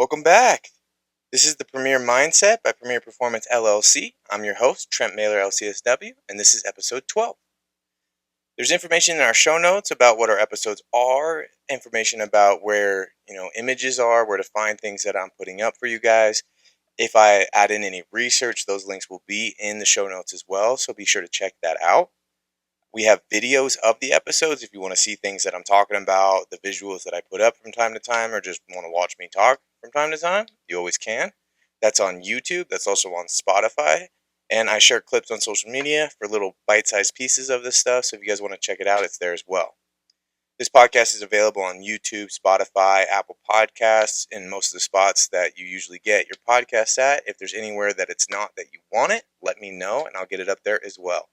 Welcome back. This is the Premier Mindset by Premier Performance LLC. I'm your host, Trent Mahler, LCSW, and this is episode 12. There's information in our show notes about what our episodes are, information about where, images are, where to find things that I'm putting up for you guys. If I add in any research, those links will be in the show notes as well, so be sure to check that out. We have videos of the episodes if you want to see things that I'm talking about, the visuals that I put up from time to time, or just want to watch me talk from time to time. You always can. That's on YouTube. That's also on Spotify. And I share clips on social media for little bite-sized pieces of this stuff. So if you guys want to check it out, it's there as well. This podcast is available on YouTube, Spotify, Apple Podcasts, and most of the spots that you usually get your podcasts at. If there's anywhere that it's not that you want it, let me know and I'll get it up there as well.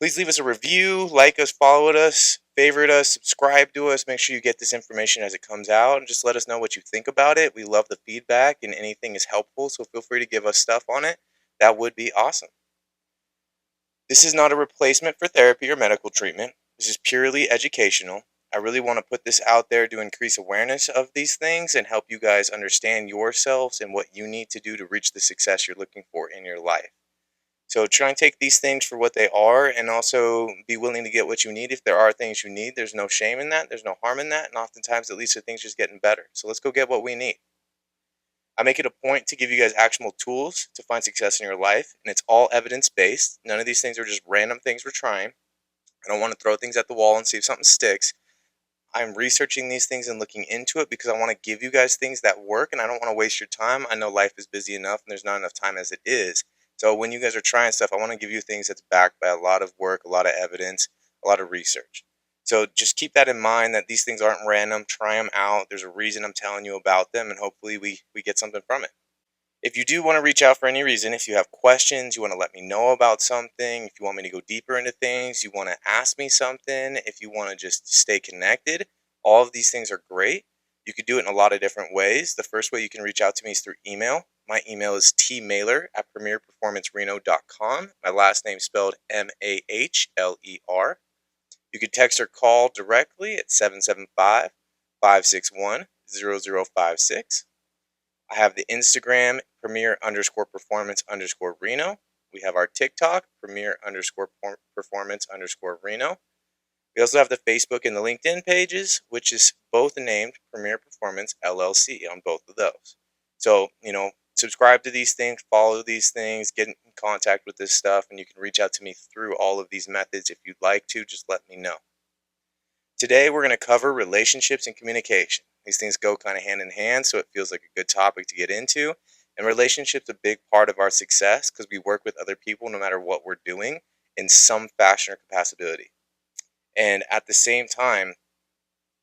Please leave us a review, like us, follow us, favorite us, subscribe to us. Make sure you get this information as it comes out and just let us know what you think about it. We love the feedback and anything is helpful, so feel free to give us stuff on it. That would be awesome. This is not a replacement for therapy or medical treatment. This is purely educational. I really want to put this out there to increase awareness of these things and help you guys understand yourselves and what you need to do to reach the success you're looking for in your life. So try and take these things for what they are and also be willing to get what you need. If there are things you need, there's no shame in that. There's no harm in that. And oftentimes, at least, the things just getting better. So let's go get what we need. I make it a point to give you guys actionable tools to find success in your life. And it's all evidence-based. None of these things are just random things we're trying. I don't want to throw things at the wall and see if something sticks. I'm researching these things and looking into it because I want to give you guys things that work. And I don't want to waste your time. I know life is busy enough and there's not enough time as it is. So when you guys are trying stuff, I want to give you things that's backed by a lot of work, a lot of evidence, a lot of research. So just keep that in mind that these things aren't random. Try them out. There's a reason I'm telling you about them, and hopefully we get something from it. If you do want to reach out for any reason, if you have questions, you want to let me know about something, if you want me to go deeper into things, you want to ask me something, if you want to just stay connected, all of these things are great. You could do it in a lot of different ways. The first way you can reach out to me is through email. My email is tmahler@premierperformancereno.com. My last name spelled Mahler. You can text or call directly at 775-561-0056. I have the Instagram, premier_performance_Reno. We have our TikTok, premier_performance_Reno. We also have the Facebook and the LinkedIn pages, which is both named Premier Performance LLC on both of those. So, subscribe to these things, follow these things, get in contact with this stuff, and you can reach out to me through all of these methods if you'd like to. Just let me know. Today, we're going to cover relationships and communication. These things go kind of hand in hand, so it feels like a good topic to get into. And relationships are a big part of our success because we work with other people no matter what we're doing in some fashion or capacity. And at the same time,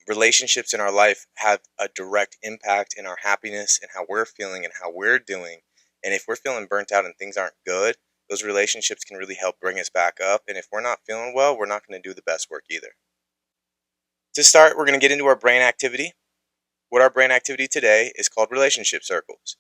relationships in our life have a direct impact in our happiness and how we're feeling and how we're doing. And if we're feeling burnt out and things aren't good, those relationships can really help bring us back up. And if we're not feeling well, we're not going to do the best work either. To start, we're going to get into our brain activity. What our brain activity today is called relationship circles.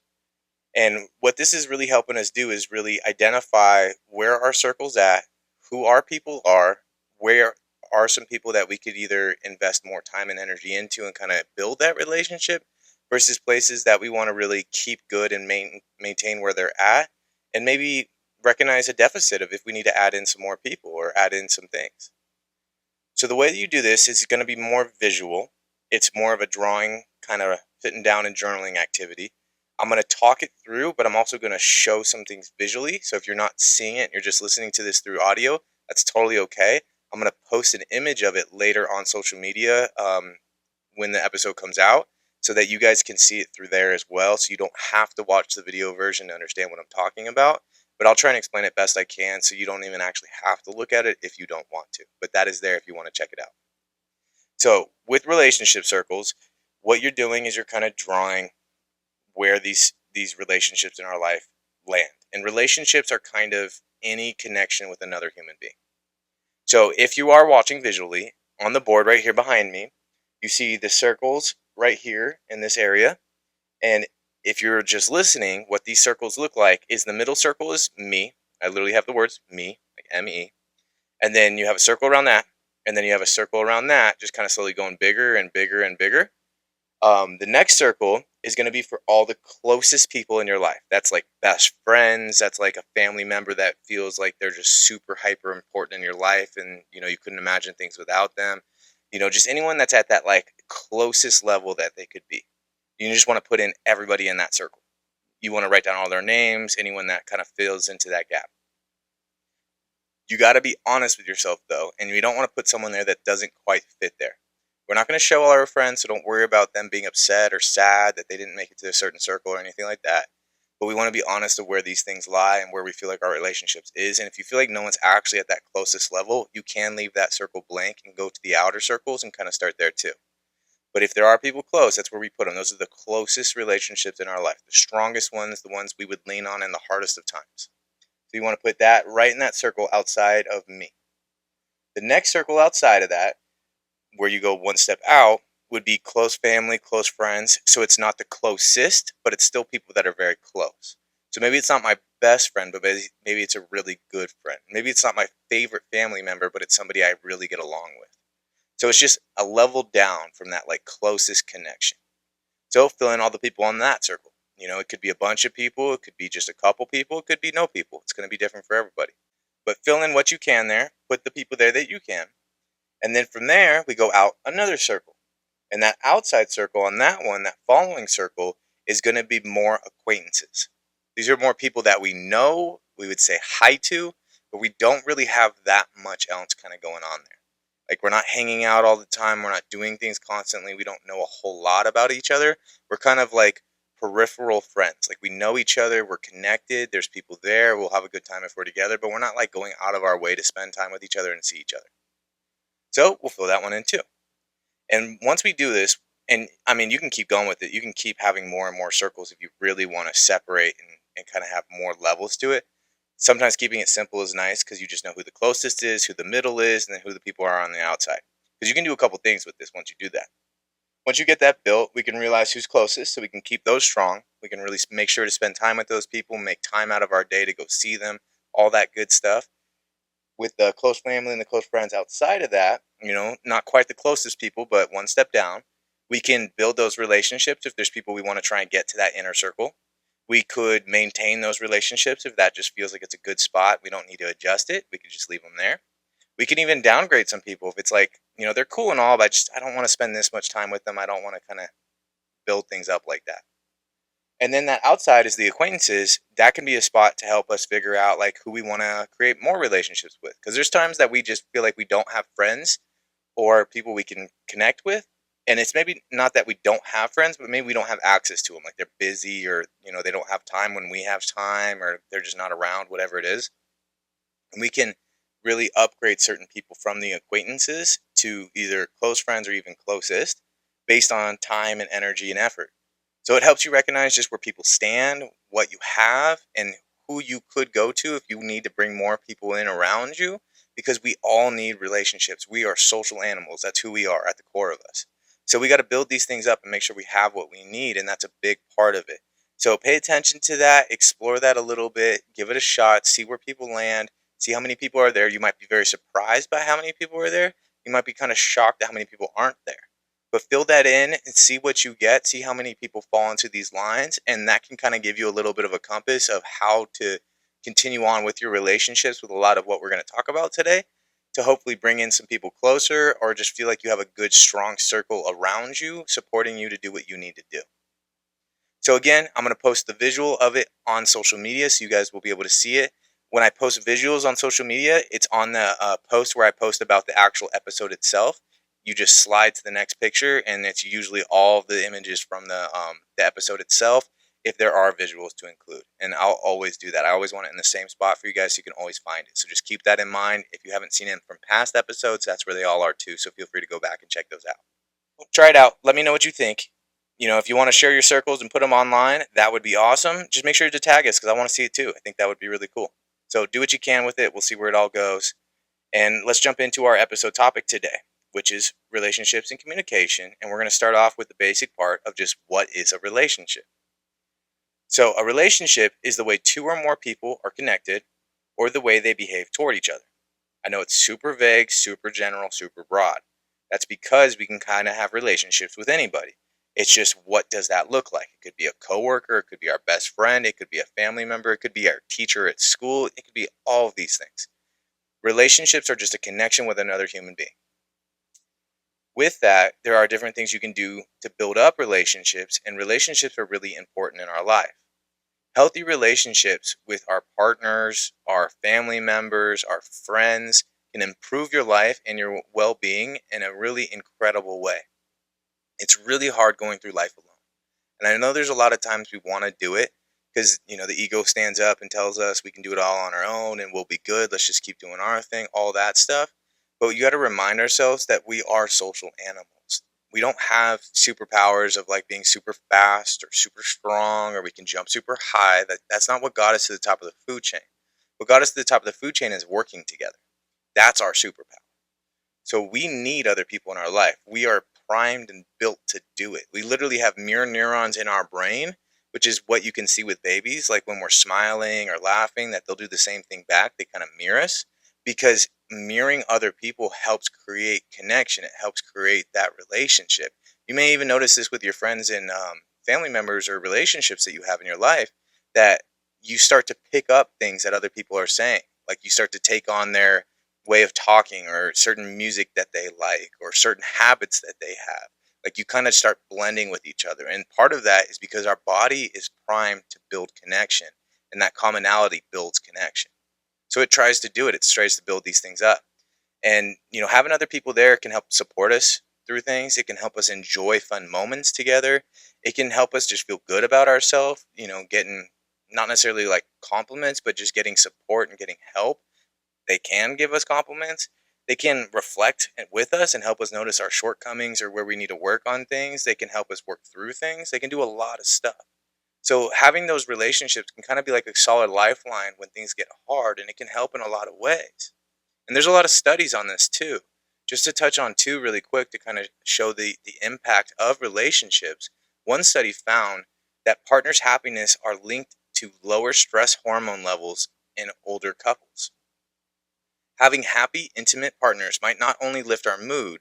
And what this is really helping us do is really identify where our circle's at, who our people are, where are some people that we could either invest more time and energy into and kind of build that relationship versus places that we want to really keep good and maintain where they're at, and maybe recognize a deficit of if we need to add in some more people or add in some things. So the way that you do this is going to be more visual. It's more of a drawing, kind of sitting down and journaling activity. I'm going to talk it through, but I'm also going to show some things visually. So if you're not seeing it, you're just listening to this through audio, that's totally okay. I'm going to post an image of it later on social media when the episode comes out so that you guys can see it through there as well. So you don't have to watch the video version to understand what I'm talking about. But I'll try and explain it best I can so you don't even actually have to look at it if you don't want to. But that is there if you want to check it out. So with relationship circles, what you're doing is you're kind of drawing where these relationships in our life land. And relationships are kind of any connection with another human being. So if you are watching visually, on the board right here behind me, you see the circles right here in this area. And if you're just listening, what these circles look like is the middle circle is me. I literally have the words me, like M-E. And then you have a circle around that. And then you have a circle around that, just kind of slowly going bigger and bigger and bigger. The next circle is going to be for all the closest people in your life. That's like best friends. That's like a family member that feels like they're just super hyper important in your life, and you couldn't imagine things without them. Just anyone that's at that like closest level that they could be. You just want to put in everybody in that circle. You want to write down all their names, anyone that kind of fills into that gap. You got to be honest with yourself though, and you don't want to put someone there that doesn't quite fit there. We're not going to show all our friends, so don't worry about them being upset or sad that they didn't make it to a certain circle or anything like that. But we want to be honest of where these things lie and where we feel like our relationships is. And if you feel like no one's actually at that closest level, you can leave that circle blank and go to the outer circles and kind of start there too. But if there are people close, that's where we put them. Those are the closest relationships in our life, the strongest ones, the ones we would lean on in the hardest of times. So you want to put that right in that circle outside of me. The next circle outside of that, where you go one step out, would be close family, close friends. So it's not the closest, but it's still people that are very close. So maybe it's not my best friend, but maybe it's a really good friend. Maybe it's not my favorite family member, but it's somebody I really get along with. So it's just a level down from that like closest connection. So fill in all the people on that circle. It could be a bunch of people. It could be just a couple people. It could be no people. It's going to be different for everybody. But fill in what you can there. Put the people there that you can. And then from there, we go out another circle. And that outside circle on that one, that following circle, is going to be more acquaintances. These are more people that we know, we would say hi to, but we don't really have that much else kind of going on there. Like we're not hanging out all the time. We're not doing things constantly. We don't know a whole lot about each other. We're kind of like peripheral friends. Like we know each other. We're connected. There's people there. We'll have a good time if we're together, but we're not like going out of our way to spend time with each other and see each other. So we'll fill that one in too. And once we do this, and I mean, you can keep going with it. You can keep having more and more circles if you really want to separate and kind of have more levels to it. Sometimes keeping it simple is nice because you just know who the closest is, who the middle is, and then who the people are on the outside. Because you can do a couple things with this once you do that. Once you get that built, we can realize who's closest, so we can keep those strong. We can really make sure to spend time with those people, make time out of our day to go see them, all that good stuff. With the close family and the close friends outside of that, not quite the closest people, but one step down, we can build those relationships if there's people we want to try and get to that inner circle. We could maintain those relationships if that just feels like it's a good spot. We don't need to adjust it. We could just leave them there. We can even downgrade some people if it's like, they're cool and all, but I don't want to spend this much time with them. I don't want to kind of build things up like that. And then that outside is the acquaintances. That can be a spot to help us figure out like who we want to create more relationships with. Because there's times that we just feel like we don't have friends or people we can connect with. And it's maybe not that we don't have friends, but maybe we don't have access to them. Like they're busy or, they don't have time when we have time or they're just not around, whatever it is. And we can really upgrade certain people from the acquaintances to either close friends or even closest based on time and energy and effort. So it helps you recognize just where people stand, what you have, and who you could go to if you need to bring more people in around you, because we all need relationships. We are social animals. That's who we are at the core of us. So we got to build these things up and make sure we have what we need, and that's a big part of it. So pay attention to that, explore that a little bit, give it a shot, see where people land, see how many people are there. You might be very surprised by how many people are there. You might be kind of shocked at how many people aren't there. But fill that in and see what you get, see how many people fall into these lines, and that can kind of give you a little bit of a compass of how to continue on with your relationships with a lot of what we're going to talk about today, to hopefully bring in some people closer or just feel like you have a good, strong circle around you supporting you to do what you need to do. So again, I'm going to post the visual of it on social media so you guys will be able to see it. When I post visuals on social media, it's on the post where I post about the actual episode itself. You just slide to the next picture, and it's usually all of the images from the episode itself, if there are visuals to include. And I'll always do that. I always want it in the same spot for you guys so you can always find it. So just keep that in mind. If you haven't seen it from past episodes, that's where they all are too. So feel free to go back and check those out. Well, try it out. Let me know what you think. If you want to share your circles and put them online, that would be awesome. Just make sure to tag us because I want to see it too. I think that would be really cool. So do what you can with it. We'll see where it all goes. And let's jump into our episode topic today, which is relationships and communication. And we're going to start off with the basic part of just what is a relationship. So a relationship is the way two or more people are connected or the way they behave toward each other. I know it's super vague, super general, super broad. That's because we can kind of have relationships with anybody. It's just, what does that look like? It could be a coworker, it could be our best friend, it could be a family member, it could be our teacher at school, it could be all of these things. Relationships are just a connection with another human being. With that, there are different things you can do to build up relationships, and relationships are really important in our life. Healthy relationships with our partners, our family members, our friends can improve your life and your well being in a really incredible way. It's really hard going through life alone. And I know there's a lot of times we want to do it because, the ego stands up and tells us we can do it all on our own and we'll be good. Let's just keep doing our thing, all that stuff. But you got to remind ourselves that we are social animals. We don't have superpowers of like being super fast or super strong or we can jump super high. That's not what got us to the top of the food chain. What got us to the top of the food chain is working together. That's our superpower. So we need other people in our life. We are primed and built to do it. We literally have mirror neurons in our brain, which is what you can see with babies. Like when we're smiling or laughing, that they'll do the same thing back. They kind of mirror us because mirroring other people helps create connection. It helps create that relationship. You may even notice this with your friends and family members or relationships that you have in your life, that you start to pick up things that other people are saying. Like you start to take on their way of talking or certain music that they like or certain habits that they have. Like you kind of start blending with each other. And part of that is because our body is primed to build connection, and that commonality builds connection. So it tries to do it. It tries to build these things up. And, having other people there can help support us through things. It can help us enjoy fun moments together. It can help us just feel good about ourselves, getting not necessarily like compliments, but just getting support and getting help. They can give us compliments. They can reflect with us and help us notice our shortcomings or where we need to work on things. They can help us work through things. They can do a lot of stuff. So having those relationships can kind of be like a solid lifeline when things get hard, and it can help in a lot of ways. And there's a lot of studies on this too. Just to touch on two really quick to kind of show the impact of relationships. One study found that partners' happiness are linked to lower stress hormone levels in older couples. Having happy, intimate partners might not only lift our mood,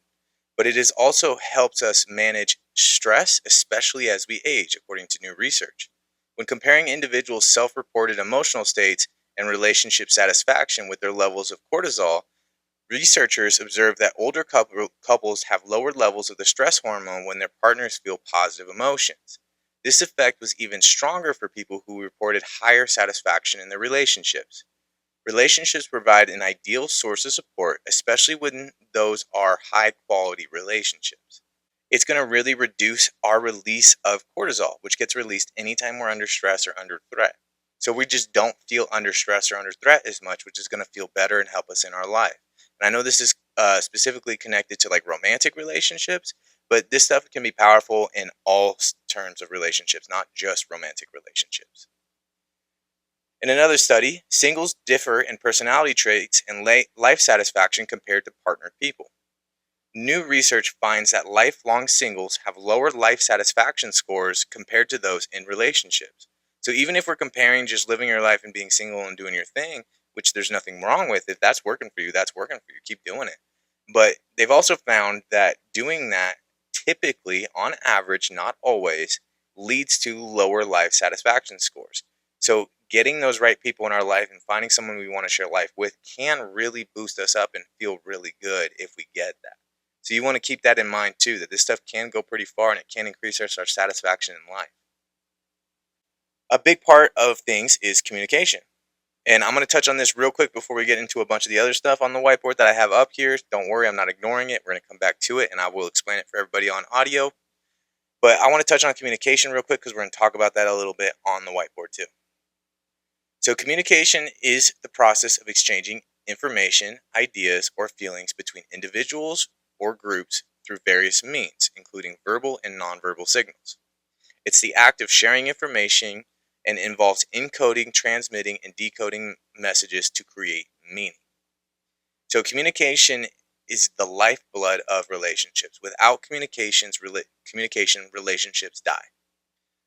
but it is also helps us manage stress, especially as we age, according to new research. When comparing individuals' self-reported emotional states and relationship satisfaction with their levels of cortisol, researchers observed that older couples have lower levels of the stress hormone when their partners feel positive emotions. This effect was even stronger for people who reported higher satisfaction in their relationships. Relationships provide an ideal source of support, especially when those are high quality relationships. It's going to really reduce our release of cortisol, which gets released anytime we're under stress or under threat. So we just don't feel under stress or under threat as much, which is going to feel better and help us in our life. And I know this is specifically connected to like romantic relationships, but this stuff can be powerful in all terms of relationships, not just romantic relationships. In another study, singles differ in personality traits and life satisfaction compared to partnered people. New research finds that lifelong singles have lower life satisfaction scores compared to those in relationships. So even if we're comparing just living your life and being single and doing your thing, which there's nothing wrong with, if that's working for you, that's working for you. Keep doing it. But they've also found that doing that typically, on average, not always, leads to lower life satisfaction scores. So getting those right people in our life and finding someone we want to share life with can really boost us up and feel really good if we get that. So you want to keep that in mind too, that this stuff can go pretty far and it can increase our satisfaction in life. A big part of things is communication. And I'm going to touch on this real quick before we get into a bunch of the other stuff on the whiteboard that I have up here. Don't worry, I'm not ignoring it. We're going to come back to it and I will explain it for everybody on audio. But I want to touch on communication real quick because we're going to talk about that a little bit on the whiteboard too. So communication is the process of exchanging information, ideas, or feelings between individuals or groups through various means, including verbal and nonverbal signals. It's the act of sharing information and involves encoding, transmitting, and decoding messages to create meaning. So communication is the lifeblood of relationships. Without communication, relationships die.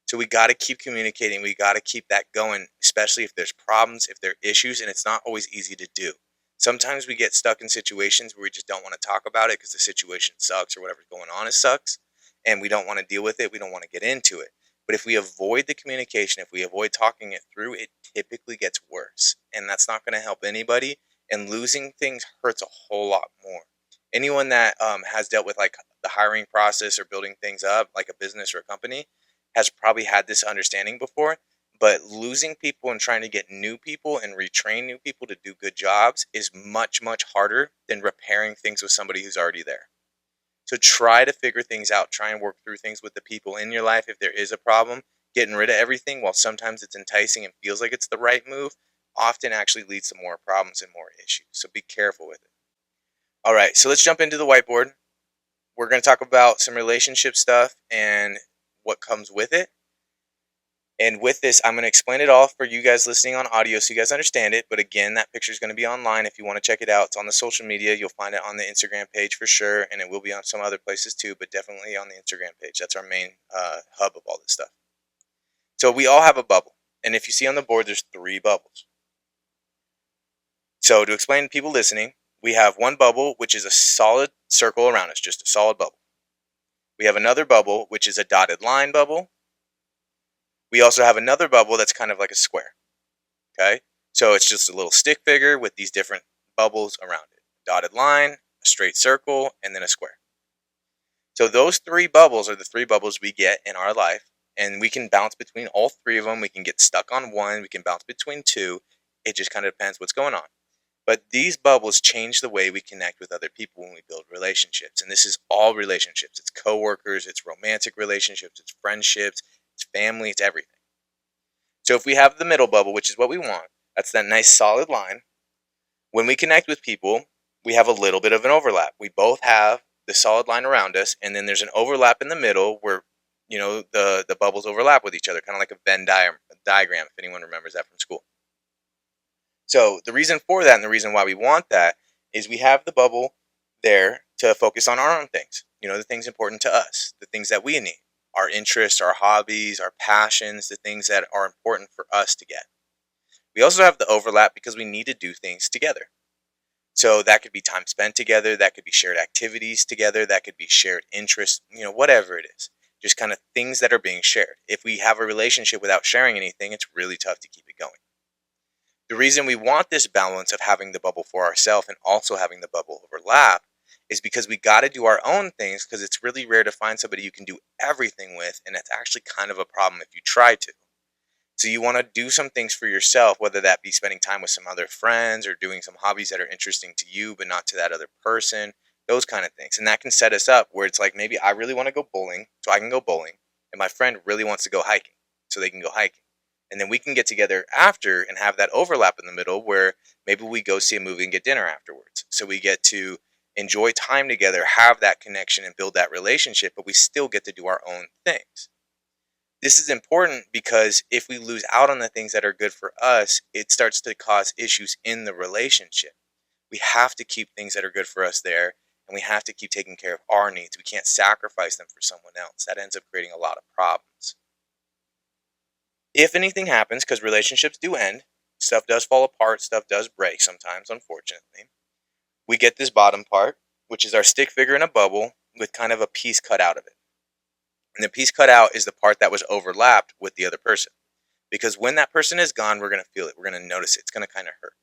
So we got to keep communicating. We got to keep that going, especially if there's problems, if there are issues, and it's not always easy to do. Sometimes we get stuck in situations where we just don't want to talk about it because the situation sucks or whatever's going on sucks. and we don't want to deal with it, we don't want to get into it. But if we avoid the communication, if we avoid talking it through, it typically gets worse. And that's not going to help anybody. And losing things hurts a whole lot more. Anyone that has dealt with like the hiring process or building things up, like a business or a company, has probably had this understanding before. But losing people and trying to get new people and retrain new people to do good jobs is much, much harder than repairing things with somebody who's already there. So try to figure things out. Try and work through things with the people in your life if there is a problem. Getting rid of everything, while sometimes it's enticing and feels like it's the right move, often actually leads to more problems and more issues. So be careful with it. All right, so let's jump into the whiteboard. We're going to talk about some relationship stuff and what comes with it. And with this, I'm going to explain it all for you guys listening on audio so you guys understand it. But again, that picture is going to be online if you want to check it out. It's on the social media. You'll find it on the Instagram page for sure. And it will be on some other places too, but definitely on the Instagram page. That's our main hub of all this stuff. So we all have a bubble. And if you see on the board, there's 3 bubbles. So to explain to people listening, we have one bubble, which is a solid circle around us, just a solid bubble. We have another bubble, which is a dotted line bubble. We also have another bubble that's kind of like a square. Okay, so it's just a little stick figure with these different bubbles around it. Dotted line, a straight circle, and then a square. So those 3 bubbles are the 3 bubbles we get in our life, and we can bounce between all 3 of them. We can get stuck on one, we can bounce between 2. It just kind of depends what's going on. But these bubbles change the way we connect with other people when we build relationships. And this is all relationships. It's coworkers, it's romantic relationships, it's friendships, it's family, it's everything. So if we have the middle bubble, which is what we want, that's that nice solid line. When we connect with people, we have a little bit of an overlap. We both have the solid line around us, and then there's an overlap in the middle where, the bubbles overlap with each other, kind of like a Venn diagram, if anyone remembers that from school. So the reason for that and the reason why we want that is we have the bubble there to focus on our own things, the things important to us, the things that we need, our interests, our hobbies, our passions, the things that are important for us to get. We also have the overlap because we need to do things together. So that could be time spent together, that could be shared activities together, that could be shared interests, whatever it is. Just kind of things that are being shared. If we have a relationship without sharing anything, it's really tough to keep it going. The reason we want this balance of having the bubble for ourselves and also having the bubble overlap is because we got to do our own things, because it's really rare to find somebody you can do everything with, and it's actually kind of a problem if you try to. So you want to do some things for yourself, whether that be spending time with some other friends or doing some hobbies that are interesting to you but not to that other person, those kind of things. And that can set us up where it's like, maybe I really want to go bowling, so I can go bowling, and my friend really wants to go hiking, so they can go hiking. And then we can get together after and have that overlap in the middle where maybe we go see a movie and get dinner afterwards. So we get to enjoy time together, have that connection and build that relationship, but we still get to do our own things. This is important because if we lose out on the things that are good for us, it starts to cause issues in the relationship. We have to keep things that are good for us there, and we have to keep taking care of our needs. We can't sacrifice them for someone else. That ends up creating a lot of problems. If anything happens, because relationships do end, stuff does fall apart, stuff does break sometimes, unfortunately, we get this bottom part, which is our stick figure in a bubble with kind of a piece cut out of it. And the piece cut out is the part that was overlapped with the other person. Because when that person is gone, we're going to feel it. We're going to notice it. It's going to kind of hurt.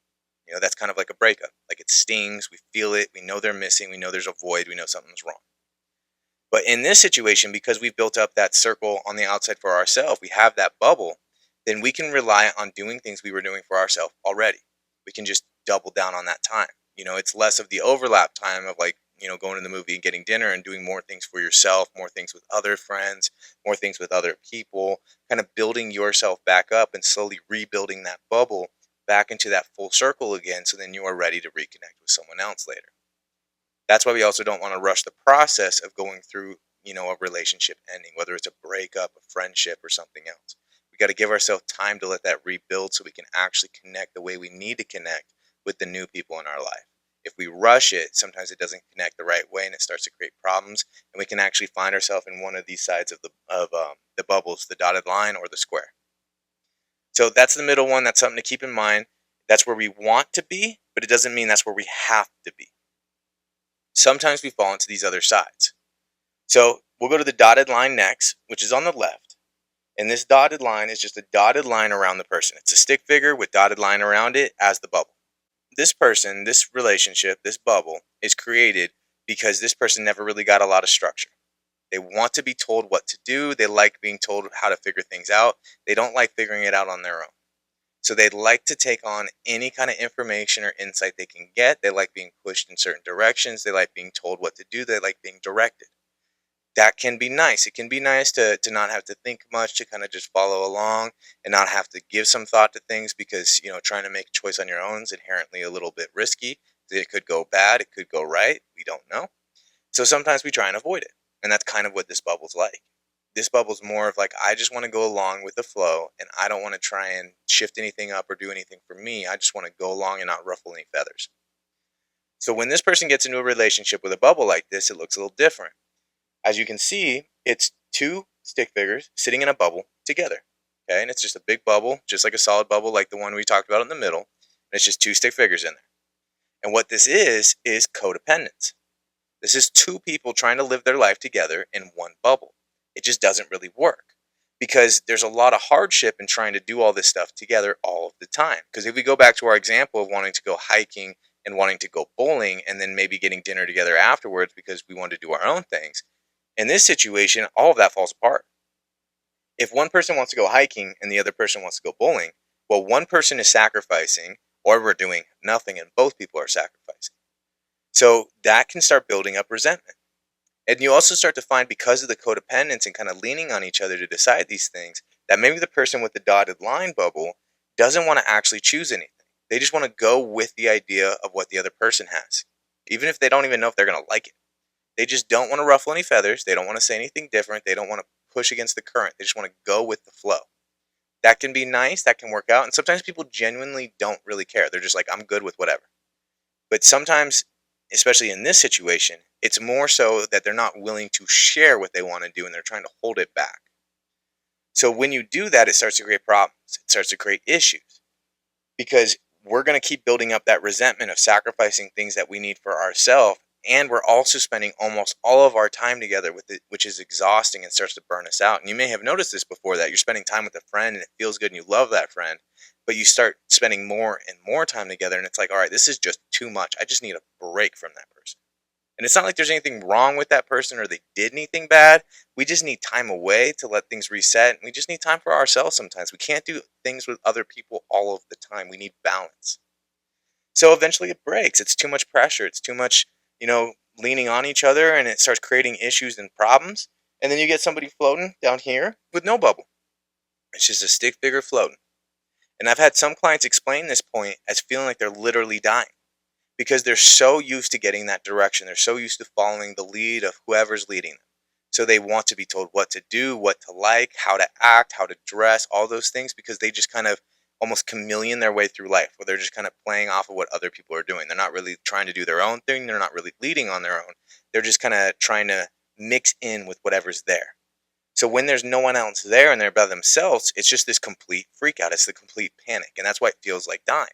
That's kind of like a breakup. Like it stings. We feel it. We know they're missing. We know there's a void. We know something's wrong. But in this situation, because we've built up that circle on the outside for ourselves, we have that bubble, then we can rely on doing things we were doing for ourselves already. We can just double down on that time. It's less of the overlap time of like, going to the movie and getting dinner and doing more things for yourself, more things with other friends, more things with other people, kind of building yourself back up and slowly rebuilding that bubble back into that full circle again. So then you are ready to reconnect with someone else later. That's why we also don't want to rush the process of going through, a relationship ending, whether it's a breakup, a friendship, or something else. We got to give ourselves time to let that rebuild so we can actually connect the way we need to connect with the new people in our life. If we rush it, sometimes it doesn't connect the right way and it starts to create problems, and we can actually find ourselves in one of these sides of the bubbles, the dotted line or the square. So that's the middle one. That's something to keep in mind. That's where we want to be, but it doesn't mean that's where we have to be. Sometimes we fall into these other sides. So We'll go to the dotted line next, which is on the left. And this dotted line is just a dotted line around the person. It's a stick figure with dotted line around it as the bubble. This person, this relationship, this bubble is created because this person never really got a lot of structure. They want to be told what to do. They like being told how to figure things out. They don't like figuring it out on their own. So they'd like to take on any kind of information or insight they can get. They like being pushed in certain directions. They like being told what to do. They like being directed. That can be nice. It can be nice to not have to think much, to kind of just follow along and not have to give some thought to things because, trying to make a choice on your own is inherently a little bit risky. It could go bad. It could go right. We don't know. So sometimes we try and avoid it. And that's kind of what this bubble's like. This bubble's more of like, I just want to go along with the flow and I don't want to try and shift anything up or do anything for me. I just want to go along and not ruffle any feathers. So when this person gets into a relationship with a bubble like this, it looks a little different. As you can see, it's two stick figures sitting in a bubble together. Okay, and it's just a big bubble, just like a solid bubble like the one we talked about in the middle. And it's just two stick figures in there. And what this is codependence. This is two people trying to live their life together in one bubble. It just doesn't really work because there's a lot of hardship in trying to do all this stuff together all of the time. Because if we go back to our example of wanting to go hiking and wanting to go bowling and then maybe getting dinner together afterwards because we want to do our own things, in this situation, all of that falls apart. If one person wants to go hiking and the other person wants to go bowling, well, one person is sacrificing or we're doing nothing and both people are sacrificing. So that can start building up resentment. And you also start to find, because of the codependence and kind of leaning on each other to decide these things, that maybe the person with the dotted line bubble doesn't want to actually choose anything. They just want to go with the idea of what the other person has, even if they don't even know if they're going to like it. They just don't want to ruffle any feathers. They don't want to say anything different. They don't want to push against the current. They just want to go with the flow. That can be nice. That can work out. And sometimes people genuinely don't really care. They're just like, I'm good with whatever. But sometimes, especially in this situation, it's more so that they're not willing to share what they want to do and they're trying to hold it back. So when you do that, it starts to create problems. It starts to create issues because we're going to keep building up that resentment of sacrificing things that we need for ourselves. And we're also spending almost all of our time together with it, which is exhausting and starts to burn us out. And you may have noticed this before, that you're spending time with a friend and it feels good and you love that friend, but you start spending more and more time together and it's like, all right, this is just too much. I just need a break from that person. And it's not like there's anything wrong with that person or they did anything bad. We just need time away to let things reset. We just need time for ourselves sometimes. We can't do things with other people all of the time. We need balance. So eventually it breaks. It's too much pressure. It's too much, leaning on each other, and it starts creating issues and problems. And then you get somebody floating down here with no bubble. It's just a stick figure floating. And I've had some clients explain this point as feeling like they're literally dying because they're so used to getting that direction. They're so used to following the lead of whoever's leading them. So they want to be told what to do, what to like, how to act, how to dress, all those things, because they just kind of almost chameleon their way through life, where they're just kind of playing off of what other people are doing. They're not really trying to do their own thing. They're not really leading on their own. They're just kind of trying to mix in with whatever's there. So when there's no one else there and they're by themselves, it's just this complete freak out. It's the complete panic. And that's why it feels like dying,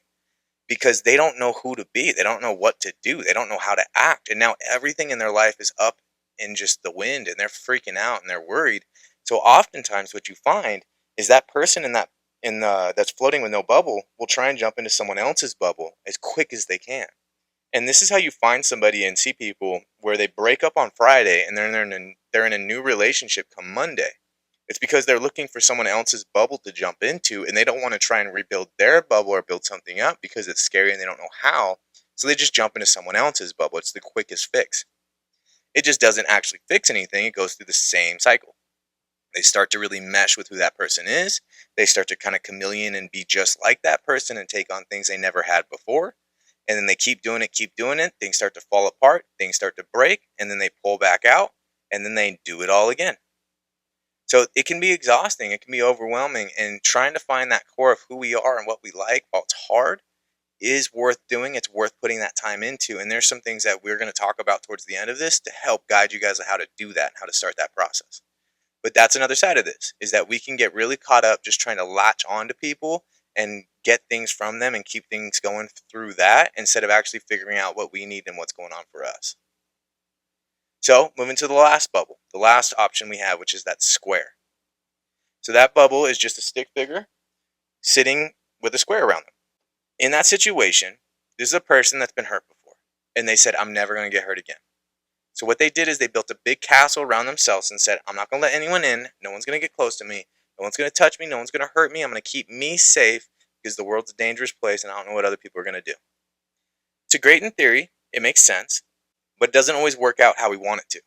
because they don't know who to be. They don't know what to do. They don't know how to act. And now everything in their life is up in just the wind and they're freaking out and they're worried. So oftentimes what you find is that person that's floating with no bubble will try and jump into someone else's bubble as quick as they can. And this is how you find somebody and see people where they break up on Friday and they're in a new relationship come Monday. It's because they're looking for someone else's bubble to jump into, and they don't want to try and rebuild their bubble or build something up because it's scary and they don't know how. So they just jump into someone else's bubble. It's the quickest fix. It just doesn't actually fix anything. It goes through the same cycle. They start to really mesh with who that person is. They start to kind of chameleon and be just like that person and take on things they never had before. And then they keep doing it. Things start to fall apart. Things start to break. And then they pull back out. And then they do it all again. So it can be exhausting. It can be overwhelming. And trying to find that core of who we are and what we like, while it's hard, is worth doing. It's worth putting that time into. And there's some things that we're going to talk about towards the end of this to help guide you guys on how to do that and how to start that process. But that's another side of this, is that we can get really caught up just trying to latch on to people and get things from them and keep things going through that instead of actually figuring out what we need and what's going on for us. So, moving to the last bubble, the last option we have, which is that square. So that bubble is just a stick figure sitting with a square around them. In that situation, this is a person that's been hurt before, and they said, I'm never going to get hurt again. So what they did is they built a big castle around themselves and said, I'm not going to let anyone in. No one's going to get close to me. No one's going to touch me. No one's going to hurt me. I'm going to keep me safe because the world's a dangerous place and I don't know what other people are going to do. It's great in theory. It makes sense, but it doesn't always work out how we want it to.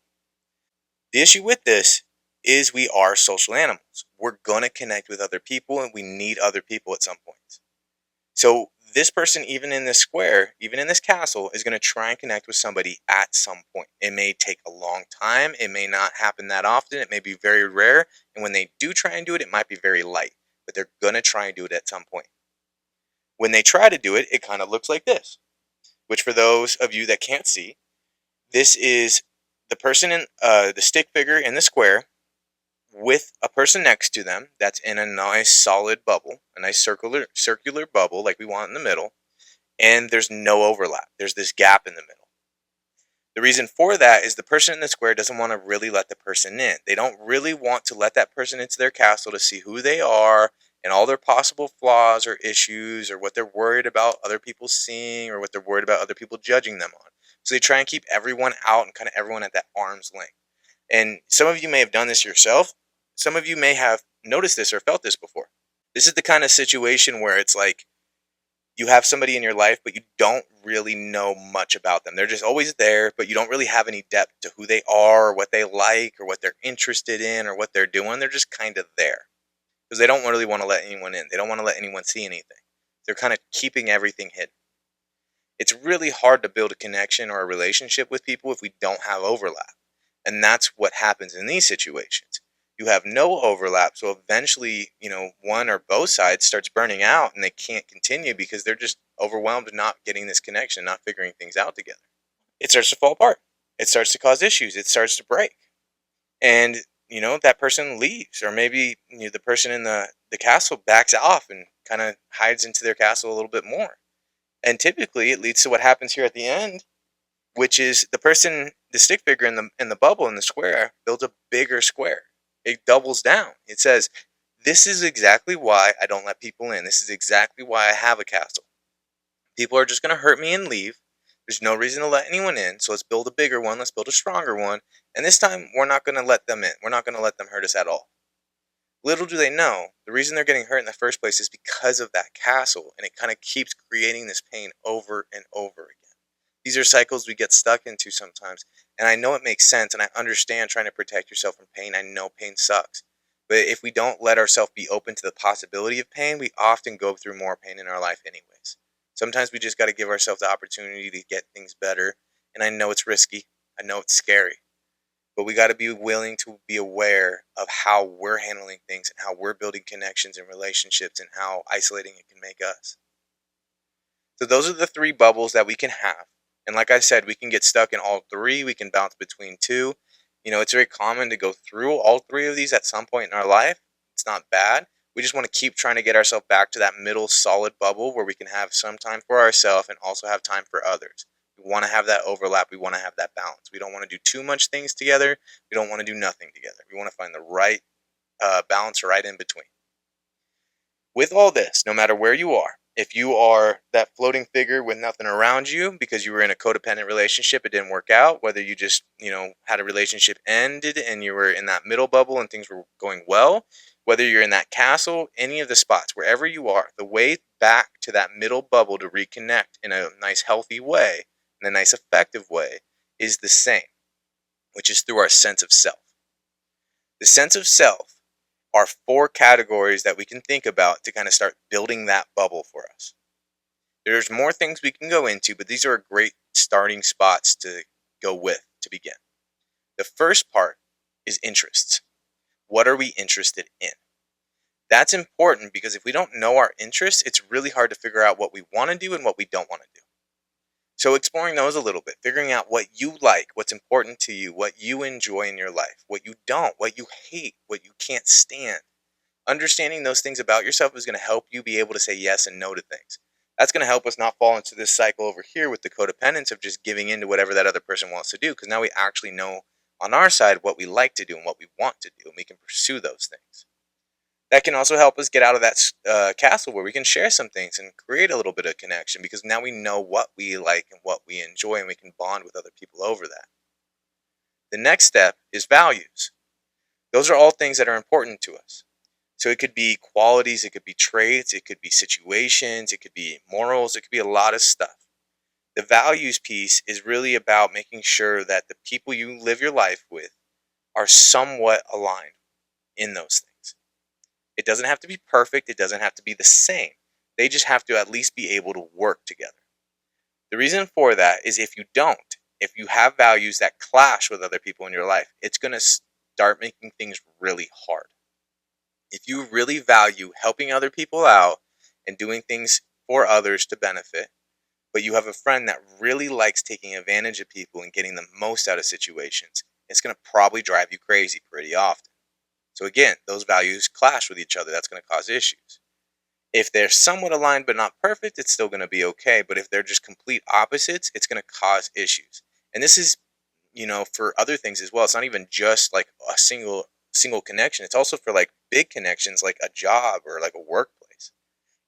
The issue with this is we are social animals. We're going to connect with other people and we need other people at some point. So this person, even in this square, even in this castle, is going to try and connect with somebody at some point. It may take a long time. It may not happen that often. It may be very rare. And when they do try and do it, it might be very light. But they're going to try and do it at some point. When they try to do it, it kind of looks like this. Which for those of you that can't see, this is the person in the stick figure in the square with a person next to them that's in a nice solid bubble, a nice circular bubble like we want in the middle, and there's no overlap. There's this gap in the middle. The reason for that is the person in the square doesn't want to really let the person in. They don't really want to let that person into their castle to see who they are and all their possible flaws or issues or what they're worried about other people seeing or what they're worried about other people judging them on. So they try and keep everyone out and kind of everyone at that arm's length. And some of you may have done this yourself. Some of you may have noticed this or felt this before. This is the kind of situation where it's like you have somebody in your life, but you don't really know much about them. They're just always there, but you don't really have any depth to who they are or what they like or what they're interested in or what they're doing. They're just kind of there because they don't really want to let anyone in. They don't want to let anyone see anything. They're kind of keeping everything hidden. It's really hard to build a connection or a relationship with people if we don't have overlap. And that's what happens in these situations. You have no overlap, so eventually, one or both sides starts burning out and they can't continue because they're just overwhelmed not getting this connection, not figuring things out together. It starts to fall apart. It starts to cause issues. It starts to break. And, that person leaves, or maybe the person in the castle backs off and kind of hides into their castle a little bit more. And typically it leads to what happens here at the end, which is the stick figure in the bubble in the square builds a bigger square. It doubles down. It says, this is exactly why I don't let people in. This is exactly why I have a castle. People are just going to hurt me and leave. There's no reason to let anyone in, so let's build a bigger one. Let's build a stronger one. And this time, we're not going to let them in. We're not going to let them hurt us at all. Little do they know, the reason they're getting hurt in the first place is because of that castle, and it kind of keeps creating this pain over and over again. These are cycles we get stuck into sometimes, and I know it makes sense, and I understand trying to protect yourself from pain. I know pain sucks, but if we don't let ourselves be open to the possibility of pain, we often go through more pain in our life anyways. Sometimes we just got to give ourselves the opportunity to get things better, and I know it's risky. I know it's scary. But we got to be willing to be aware of how we're handling things and how we're building connections and relationships and how isolating it can make us. So those are the three bubbles that we can have. And like I said, we can get stuck in all three. We can bounce between two. It's very common to go through all three of these at some point in our life. It's not bad. We just want to keep trying to get ourselves back to that middle solid bubble where we can have some time for ourselves and also have time for others. We want to have that overlap. We want to have that balance. We don't want to do too much things together. We don't want to do nothing together. We want to find the right balance right in between. With all this, no matter where you are, if you are that floating figure with nothing around you because you were in a codependent relationship, it didn't work out, whether you just, had a relationship ended and you were in that middle bubble and things were going well, whether you're in that castle, any of the spots, wherever you are, the way back to that middle bubble to reconnect in a nice healthy way, in a nice effective way, is the same, which is through our sense of self. The sense of self are 4 categories that we can think about to kind of start building that bubble for us. There's more things we can go into, but these are great starting spots to go with to begin. The first part is interests. What are we interested in? That's important because if we don't know our interests, it's really hard to figure out what we want to do and what we don't want to do. So exploring those a little bit, figuring out what you like, what's important to you, what you enjoy in your life, what you don't, what you hate, what you can't stand. Understanding those things about yourself is going to help you be able to say yes and no to things. That's going to help us not fall into this cycle over here with the codependence of just giving in to whatever that other person wants to do, because now we actually know on our side what we like to do and what we want to do, and we can pursue those things. That can also help us get out of that castle where we can share some things and create a little bit of connection, because now we know what we like and what we enjoy, and we can bond with other people over that. The next step is values. Those are all things that are important to us. So it could be qualities, it could be traits, it could be situations, it could be morals, it could be a lot of stuff. The values piece is really about making sure that the people you live your life with are somewhat aligned in those things. It doesn't have to be perfect, it doesn't have to be the same. They just have to at least be able to work together. The reason for that is if you have values that clash with other people in your life, it's going to start making things really hard. If you really value helping other people out and doing things for others to benefit, but you have a friend that really likes taking advantage of people and getting the most out of situations, it's going to probably drive you crazy pretty often. So again, those values clash with each other. That's going to cause issues. If they're somewhat aligned but not perfect, it's still going to be okay. But if they're just complete opposites, it's going to cause issues. And this is, for other things as well. It's not even just like a single connection. It's also for like big connections, like a job or like a workplace.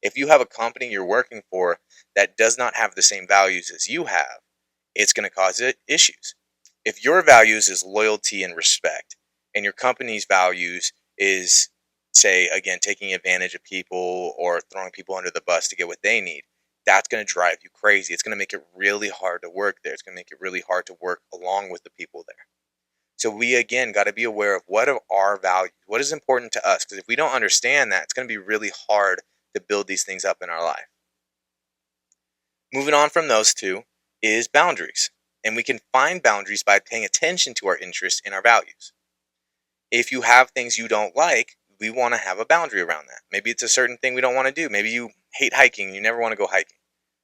If you have a company you're working for that does not have the same values as you have, it's going to cause issues. If your values is loyalty and respect, and your company's values is, say, again, taking advantage of people or throwing people under the bus to get what they need, that's going to drive you crazy. It's going to make it really hard to work there. It's going to make it really hard to work along with the people there. So we, again, got to be aware of what are our values, what is important to us, because if we don't understand that, it's going to be really hard to build these things up in our life. Moving on from those two is boundaries. And we can find boundaries by paying attention to our interests and our values. If you have things you don't like, we want to have a boundary around that. Maybe it's a certain thing we don't want to do. Maybe you hate hiking and you never want to go hiking.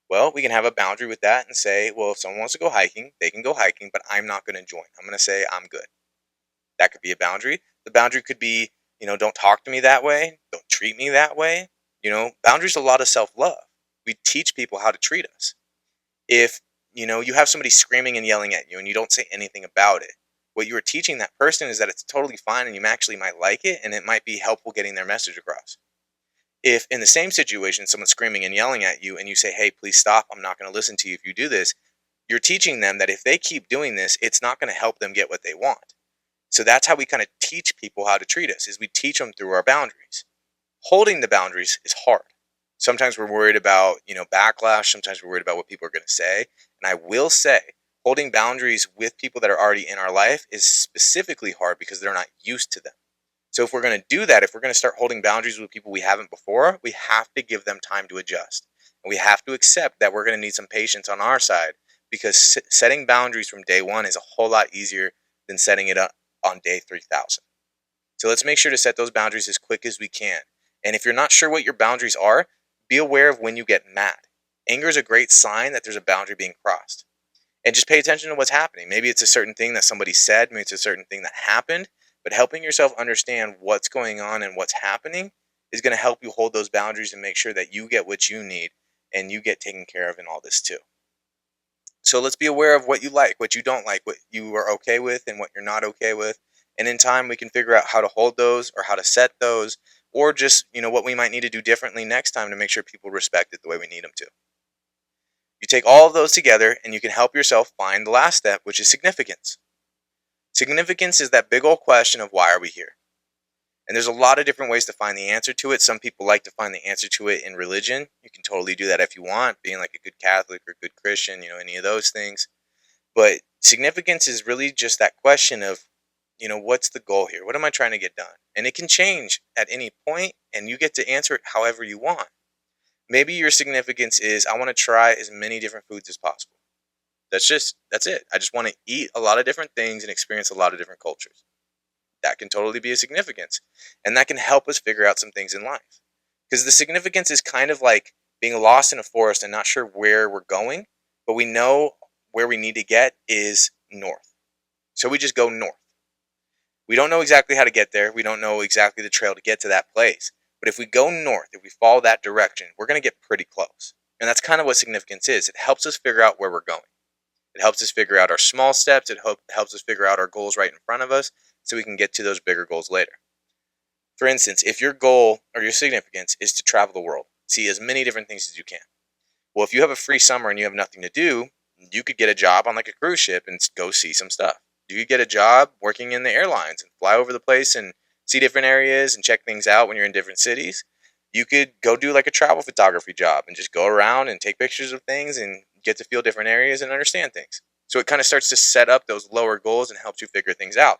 Well, we can have a boundary with that and say, well, if someone wants to go hiking, they can go hiking, but I'm not going to join. I'm going to say I'm good. That could be a boundary. The boundary could be, don't talk to me that way. Don't treat me that way. Boundaries are a lot of self-love. We teach people how to treat us. If, you have somebody screaming and yelling at you and you don't say anything about it, what you are teaching that person is that it's totally fine and you actually might like it and it might be helpful getting their message across. If in the same situation, someone's screaming and yelling at you and you say, hey, please stop, I'm not going to listen to you if you do this, you're teaching them that if they keep doing this, it's not going to help them get what they want. So that's how we kind of teach people how to treat us, is we teach them through our boundaries. Holding the boundaries is hard. Sometimes we're worried about, backlash. Sometimes we're worried about what people are going to say. And I will say, holding boundaries with people that are already in our life is specifically hard because they're not used to them. So if we're going to do that, if we're going to start holding boundaries with people we haven't before, we have to give them time to adjust. And we have to accept that we're going to need some patience on our side, because setting boundaries from day one is a whole lot easier than setting it up on day 3000. So let's make sure to set those boundaries as quick as we can. And if you're not sure what your boundaries are, be aware of when you get mad. Anger is a great sign that there's a boundary being crossed. And just pay attention to what's happening. Maybe it's a certain thing that somebody said, maybe it's a certain thing that happened, but helping yourself understand what's going on and what's happening is going to help you hold those boundaries and make sure that you get what you need and you get taken care of in all this too. So let's be aware of what you like, what you don't like, what you are okay with and what you're not okay with. And in time, we can figure out how to hold those or how to set those, or just, what we might need to do differently next time to make sure people respect it the way we need them to. You take all of those together and you can help yourself find the last step, which is significance. Significance is that big old question of why are we here? And there's a lot of different ways to find the answer to it. Some people like to find the answer to it in religion. You can totally do that if you want, being like a good Catholic or good Christian, any of those things. But significance is really just that question of, what's the goal here? What am I trying to get done? And it can change at any point, and you get to answer it however you want. Maybe your significance is, I want to try as many different foods as possible. That's it. I just want to eat a lot of different things and experience a lot of different cultures. That can totally be a significance. And that can help us figure out some things in life. Because the significance is kind of like being lost in a forest and not sure where we're going, but we know where we need to get is north. So we just go north. We don't know exactly how to get there. We don't know exactly the trail to get to that place. But if we go north, if we follow that direction, we're going to get pretty close. And that's kind of what significance is. It helps us figure out where we're going. It helps us figure out our small steps. It helps us figure out our goals right in front of us so we can get to those bigger goals later. For instance, if your goal or your significance is to travel the world, see as many different things as you can. Well, if you have a free summer and you have nothing to do, you could get a job on like a cruise ship and go see some stuff. You could get a job working in the airlines and fly over the place and see different areas and check things out when you're in different cities. You could go do like a travel photography job and just go around and take pictures of things and get to feel different areas and understand things. So it kind of starts to set up those lower goals and helps you figure things out.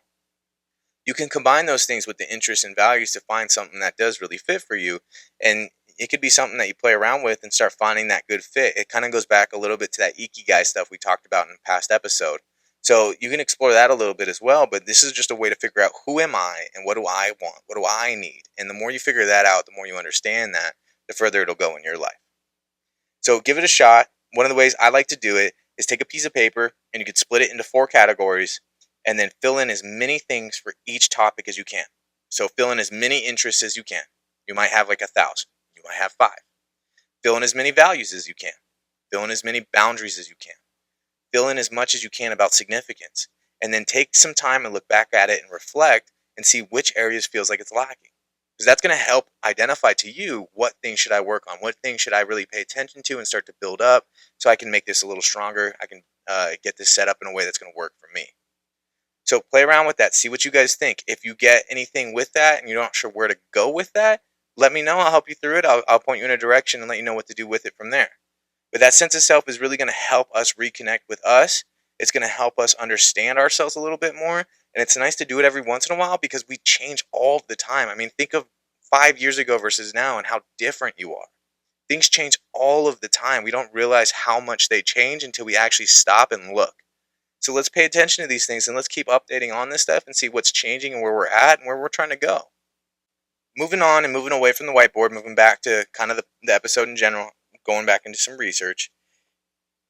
You can combine those things with the interests and values to find something that does really fit for you. And it could be something that you play around with and start finding that good fit. It kind of goes back a little bit to that ikigai stuff we talked about in the past episode. So you can explore that a little bit as well, but this is just a way to figure out who am I and what do I want? What do I need? And the more you figure that out, the more you understand that, the further it'll go in your life. So give it a shot. One of the ways I like to do it is take a piece of paper and you could split it into 4 categories and then fill in as many things for each topic as you can. So fill in as many interests as you can. You might have like 1,000. You might have 5. Fill in as many values as you can. Fill in as many boundaries as you can. Fill in as much as you can about significance. And then take some time and look back at it and reflect and see which areas feels like it's lacking. Because that's going to help identify to you what things should I work on, what things should I really pay attention to and start to build up so I can make this a little stronger. I can get this set up in a way that's going to work for me. So play around with that. See what you guys think. If you get anything with that and you're not sure where to go with that, let me know. I'll help you through it. I'll point you in a direction and let you know what to do with it from there. But that sense of self is really going to help us reconnect with us. It's going to help us understand ourselves a little bit more. And it's nice to do it every once in a while because we change all the time. I mean, think of 5 years ago versus now and how different you are. Things change all of the time. We don't realize how much they change until we actually stop and look. So let's pay attention to these things and let's keep updating on this stuff and see what's changing and where we're at and where we're trying to go. Moving on and moving away from the whiteboard, moving back to kind of the episode in general, going back into some research,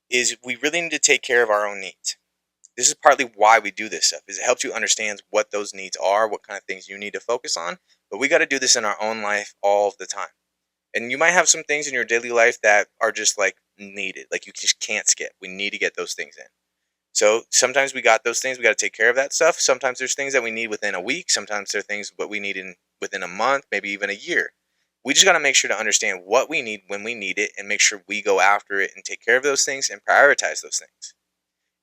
is we really need to take care of our own needs. This is partly why we do this stuff, is it helps you understand what those needs are, what kind of things you need to focus on, but we got to do this in our own life all of the time. And you might have some things in your daily life that are just like needed, like you just can't skip. We need to get those things in. So sometimes we got those things, we got to take care of that stuff. Sometimes there's things that we need within a week. Sometimes there are things what we need within a month, maybe even a year. We just got to make sure to understand what we need when we need it and make sure we go after it and take care of those things and prioritize those things.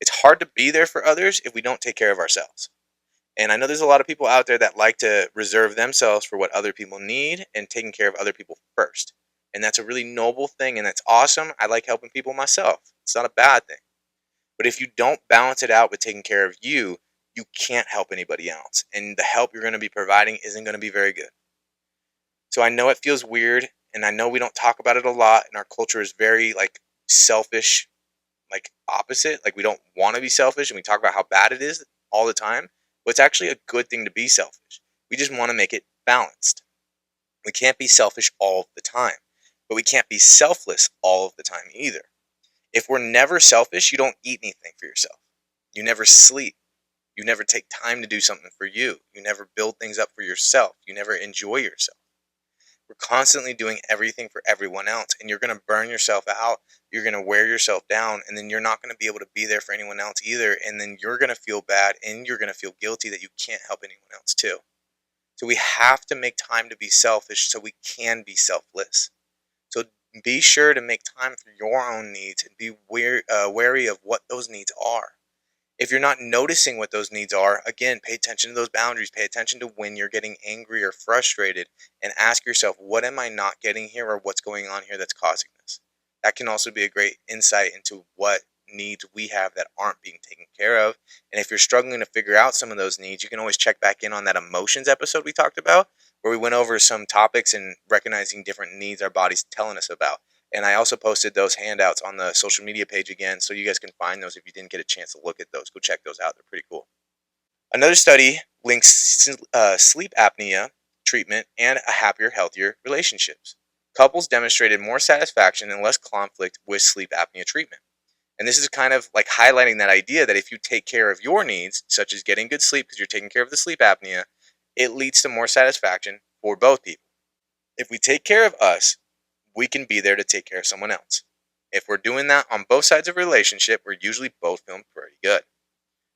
It's hard to be there for others if we don't take care of ourselves. And I know there's a lot of people out there that like to reserve themselves for what other people need and taking care of other people first. And that's a really noble thing and that's awesome. I like helping people myself. It's not a bad thing. But if you don't balance it out with taking care of you, you can't help anybody else. And the help you're going to be providing isn't going to be very good. So I know it feels weird, and I know we don't talk about it a lot, and our culture is very like selfish, like opposite. Like we don't want to be selfish, and we talk about how bad it is all the time. But it's actually a good thing to be selfish. We just want to make it balanced. We can't be selfish all of the time, but we can't be selfless all of the time either. If we're never selfish, you don't eat anything for yourself. You never sleep. You never take time to do something for you. You never build things up for yourself. You never enjoy yourself. We're constantly doing everything for everyone else, and you're going to burn yourself out. You're going to wear yourself down, and then you're not going to be able to be there for anyone else either, and then you're going to feel bad, and you're going to feel guilty that you can't help anyone else too. So we have to make time to be selfish so we can be selfless. So be sure to make time for your own needs and be wary of what those needs are. If you're not noticing what those needs are, again, pay attention to those boundaries. Pay attention to when you're getting angry or frustrated and ask yourself, what am I not getting here or what's going on here that's causing this? That can also be a great insight into what needs we have that aren't being taken care of. And if you're struggling to figure out some of those needs, you can always check back in on that emotions episode we talked about, where we went over some topics and recognizing different needs our body's telling us about. And I also posted those handouts on the social media page again, so you guys can find those if you didn't get a chance to look at those. Go check those out. They're pretty cool. Another study links sleep apnea treatment and a happier, healthier relationships. Couples demonstrated more satisfaction and less conflict with sleep apnea treatment. And this is kind of like highlighting that idea that if you take care of your needs, such as getting good sleep because you're taking care of the sleep apnea, it leads to more satisfaction for both people. If we take care of us, we can be there to take care of someone else. If we're doing that on both sides of a relationship, we're usually both feeling pretty good.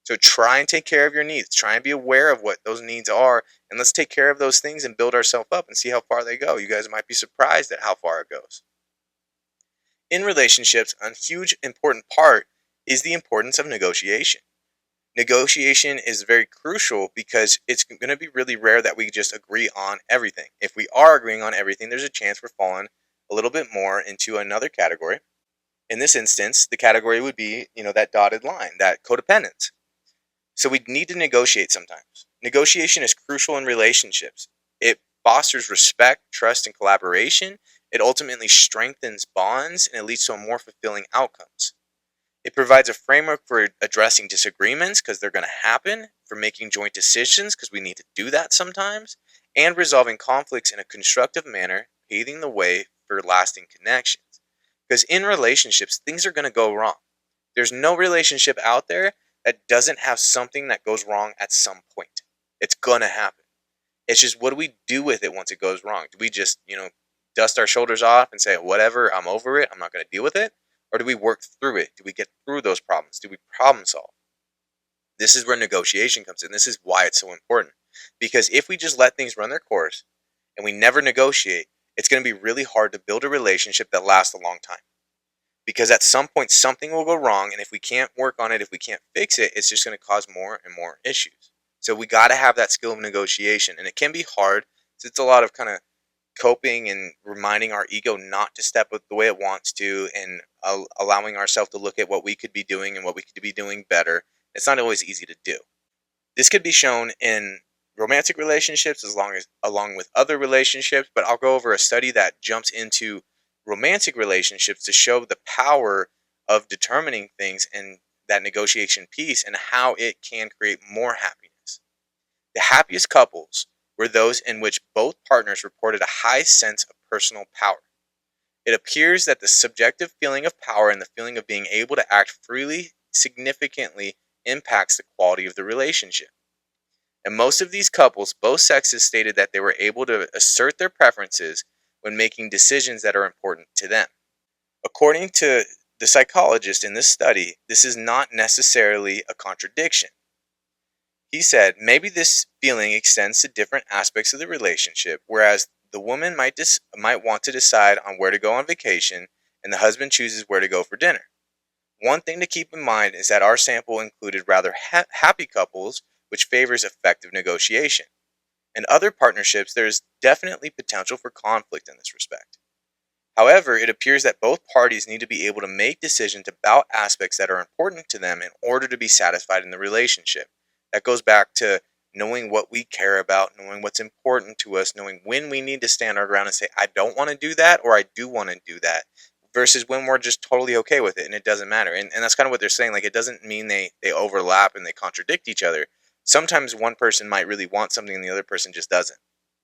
So try and take care of your needs. Try and be aware of what those needs are, and let's take care of those things and build ourselves up and see how far they go. You guys might be surprised at how far it goes. In relationships, a huge important part is the importance of negotiation. Negotiation is very crucial because it's going to be really rare that we just agree on everything. If we are agreeing on everything, there's a chance we're falling a little bit more into another category. In this instance, the category would be, that dotted line, that codependence. So we need to negotiate sometimes. Negotiation is crucial in relationships. It fosters respect, trust, and collaboration. It ultimately strengthens bonds and it leads to a more fulfilling outcomes. It provides a framework for addressing disagreements because they're going to happen, for making joint decisions because we need to do that sometimes, and resolving conflicts in a constructive manner, paving the way for lasting connections. Because in relationships, things are going to go wrong. There's no relationship out there that doesn't have something that goes wrong at some point. It's going to happen. It's just, what do we do with it once it goes wrong? Do we just, dust our shoulders off and say, whatever, I'm over it, I'm not going to deal with it? Or do we work through it? Do we get through those problems? Do we problem solve? This is where negotiation comes in. This is why it's so important. Because if we just let things run their course and we never negotiate, it's going to be really hard to build a relationship that lasts a long time. Because at some point, something will go wrong. And if we can't work on it, if we can't fix it, it's just going to cause more and more issues. So we got to have that skill of negotiation. And it can be hard. It's a lot of kind of coping and reminding our ego not to step up the way it wants to, and allowing ourselves to look at what we could be doing and what we could be doing better. It's not always easy to do. This could be shown in romantic relationships along with other relationships, but I'll go over a study that jumps into romantic relationships to show the power of determining things and that negotiation piece and how it can create more happiness. The happiest couples were those in which both partners reported a high sense of personal power. It appears that the subjective feeling of power and the feeling of being able to act freely significantly impacts the quality of the relationship. In most of these couples, both sexes stated that they were able to assert their preferences when making decisions that are important to them. According to the psychologist in this study, this is not necessarily a contradiction. He said, maybe this feeling extends to different aspects of the relationship, whereas the woman might want to decide on where to go on vacation, and the husband chooses where to go for dinner. One thing to keep in mind is that our sample included rather happy couples, which favors effective negotiation. In other partnerships, there is definitely potential for conflict in this respect. However, it appears that both parties need to be able to make decisions about aspects that are important to them in order to be satisfied in the relationship. That goes back to knowing what we care about, knowing what's important to us, knowing when we need to stand our ground and say, I don't want to do that, or I do want to do that, versus when we're just totally okay with it and it doesn't matter. And that's kind of what they're saying. Like, it doesn't mean they overlap and they contradict each other. Sometimes one person might really want something and the other person just doesn't.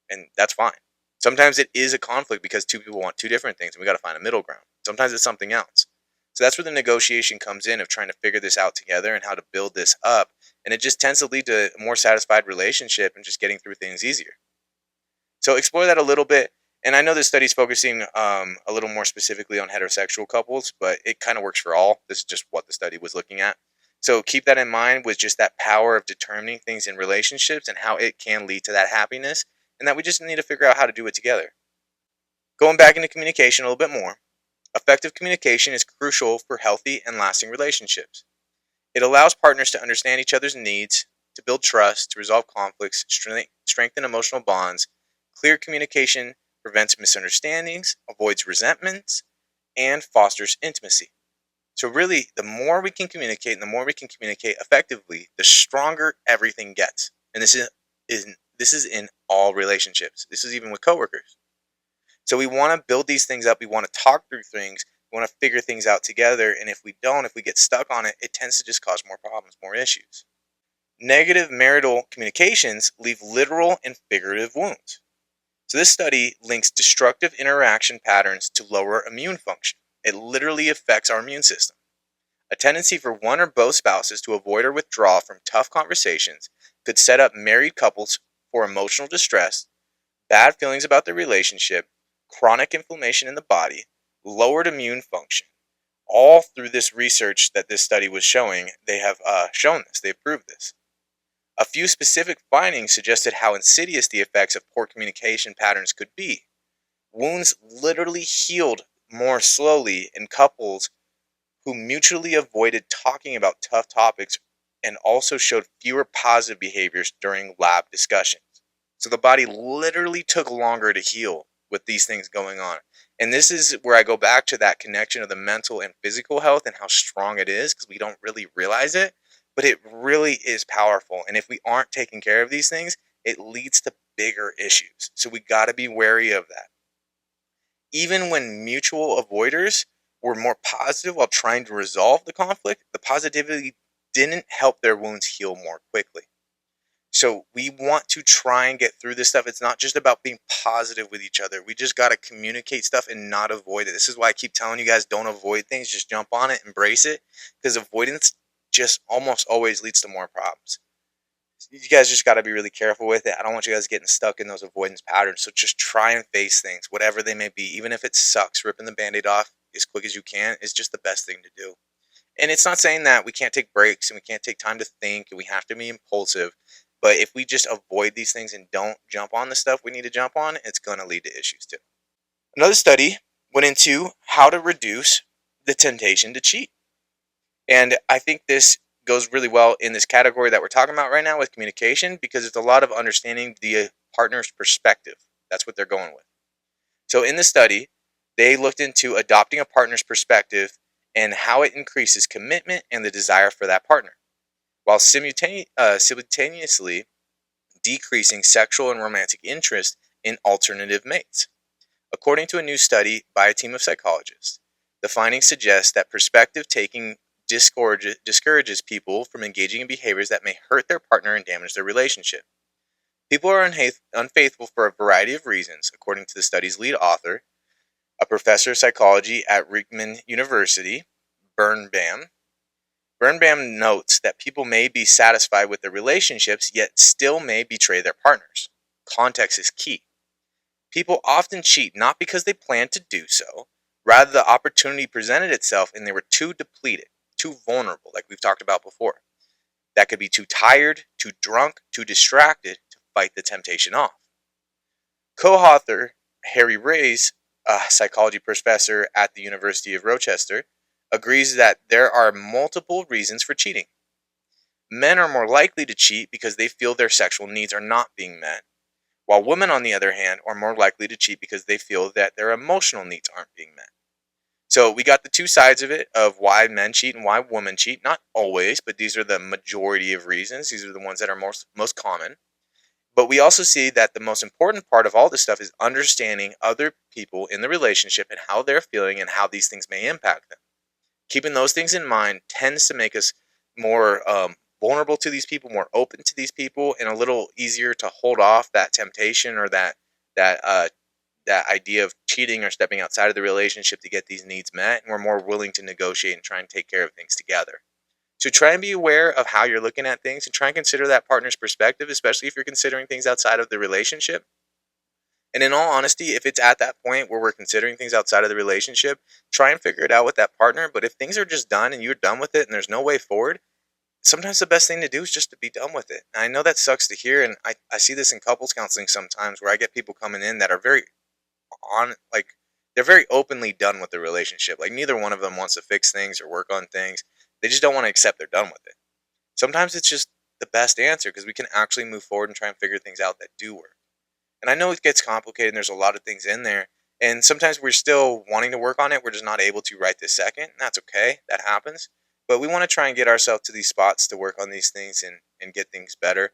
And that's fine. Sometimes it is a conflict because two people want two different things and we got to find a middle ground. Sometimes it's something else. So that's where the negotiation comes in, of trying to figure this out together and how to build this up. And it just tends to lead to a more satisfied relationship and just getting through things easier. So explore that a little bit. And I know this study is focusing a little more specifically on heterosexual couples, but it kind of works for all. This is just what the study was looking at. So keep that in mind, with just that power of determining things in relationships and how it can lead to that happiness, and that we just need to figure out how to do it together. Going back into communication a little bit more, effective communication is crucial for healthy and lasting relationships. It allows partners to understand each other's needs, to build trust, to resolve conflicts, strengthen emotional bonds. Clear communication prevents misunderstandings, avoids resentments, and fosters intimacy. So really, the more we can communicate and the more we can communicate effectively, the stronger everything gets. And this is in all relationships. This is even with coworkers. So we want to build these things up. We want to talk through things. We want to figure things out together. And if we don't, if we get stuck on it, it tends to just cause more problems, more issues. Negative marital communications leave literal and figurative wounds. So this study links destructive interaction patterns to lower immune function. It literally affects our immune system. A tendency for one or both spouses to avoid or withdraw from tough conversations could set up married couples for emotional distress, bad feelings about their relationship, chronic inflammation in the body, lowered immune function, All through this research that this study was showing, they have shown this, they've proved this. A few specific findings suggested how insidious the effects of poor communication patterns could be. Wounds literally healed more slowly in couples who mutually avoided talking about tough topics and also showed fewer positive behaviors during lab discussions. So the body literally took longer to heal with these things going on. And this is where I go back to that connection of the mental and physical health and how strong it is, because we don't really realize it, but it really is powerful. And if we aren't taking care of these things, it leads to bigger issues. So we got to be wary of that. Even when mutual avoiders were more positive while trying to resolve the conflict, the positivity didn't help their wounds heal more quickly. So we want to try and get through this stuff. It's not just about being positive with each other. We just got to communicate stuff and not avoid it. This is why I keep telling you guys, don't avoid things. Just jump on it, embrace it, because avoidance just almost always leads to more problems. You guys just got to be really careful with it. I don't want you guys getting stuck in those avoidance patterns. So just try and face things, whatever they may be. Even if it sucks, ripping the Band-Aid off as quick as you can is just the best thing to do. And it's not saying that we can't take breaks and we can't take time to think and we have to be impulsive. But if we just avoid these things and don't jump on the stuff we need to jump on, it's going to lead to issues too. Another study went into how to reduce the temptation to cheat. And I think this goes really well in this category that we're talking about right now with communication, because it's a lot of understanding the partner's perspective. That's what they're going with. So in the study, they looked into adopting a partner's perspective and how it increases commitment and the desire for that partner, while simultaneously decreasing sexual and romantic interest in alternative mates. According to a new study by a team of psychologists, the findings suggest that perspective taking discourages people from engaging in behaviors that may hurt their partner and damage their relationship. People are unfaithful for a variety of reasons, according to the study's lead author, a professor of psychology at Rickman University, Birnbaum. Birnbaum notes that people may be satisfied with their relationships, yet still may betray their partners. Context is key. People often cheat not because they planned to do so, rather the opportunity presented itself and they were too depleted, too vulnerable, like we've talked about before. That could be too tired, too drunk, too distracted to fight the temptation off. Co-author Harry Ray's, a psychology professor at the University of Rochester, agrees that there are multiple reasons for cheating. Men are more likely to cheat because they feel their sexual needs are not being met, while women, on the other hand, are more likely to cheat because they feel that their emotional needs aren't being met. So we got the two sides of it, of why men cheat and why women cheat. Not always, but these are the majority of reasons. These are the ones that are most common. But we also see that the most important part of all this stuff is understanding other people in the relationship and how they're feeling and how these things may impact them. Keeping those things in mind tends to make us more vulnerable to these people, more open to these people, and a little easier to hold off that temptation or that idea of cheating or stepping outside of the relationship to get these needs met. And we're more willing to negotiate and try and take care of things together. So try and be aware of how you're looking at things and try and consider that partner's perspective, especially if you're considering things outside of the relationship. And in all honesty, if it's at that point where we're considering things outside of the relationship, try and figure it out with that partner. But if things are just done and you're done with it and there's no way forward, sometimes the best thing to do is just to be done with it. And I know that sucks to hear, and I see this in couples counseling sometimes where I get people coming in that are very they're very openly done with the relationship. Like neither one of them wants to fix things or work on things. They just don't want to accept they're done with it. Sometimes it's just the best answer because we can actually move forward and try and figure things out that do work. And I know it gets complicated and there's a lot of things in there. And sometimes we're still wanting to work on it. We're just not able to right this second. And that's okay. That happens. But we want to try and get ourselves to these spots to work on these things and get things better.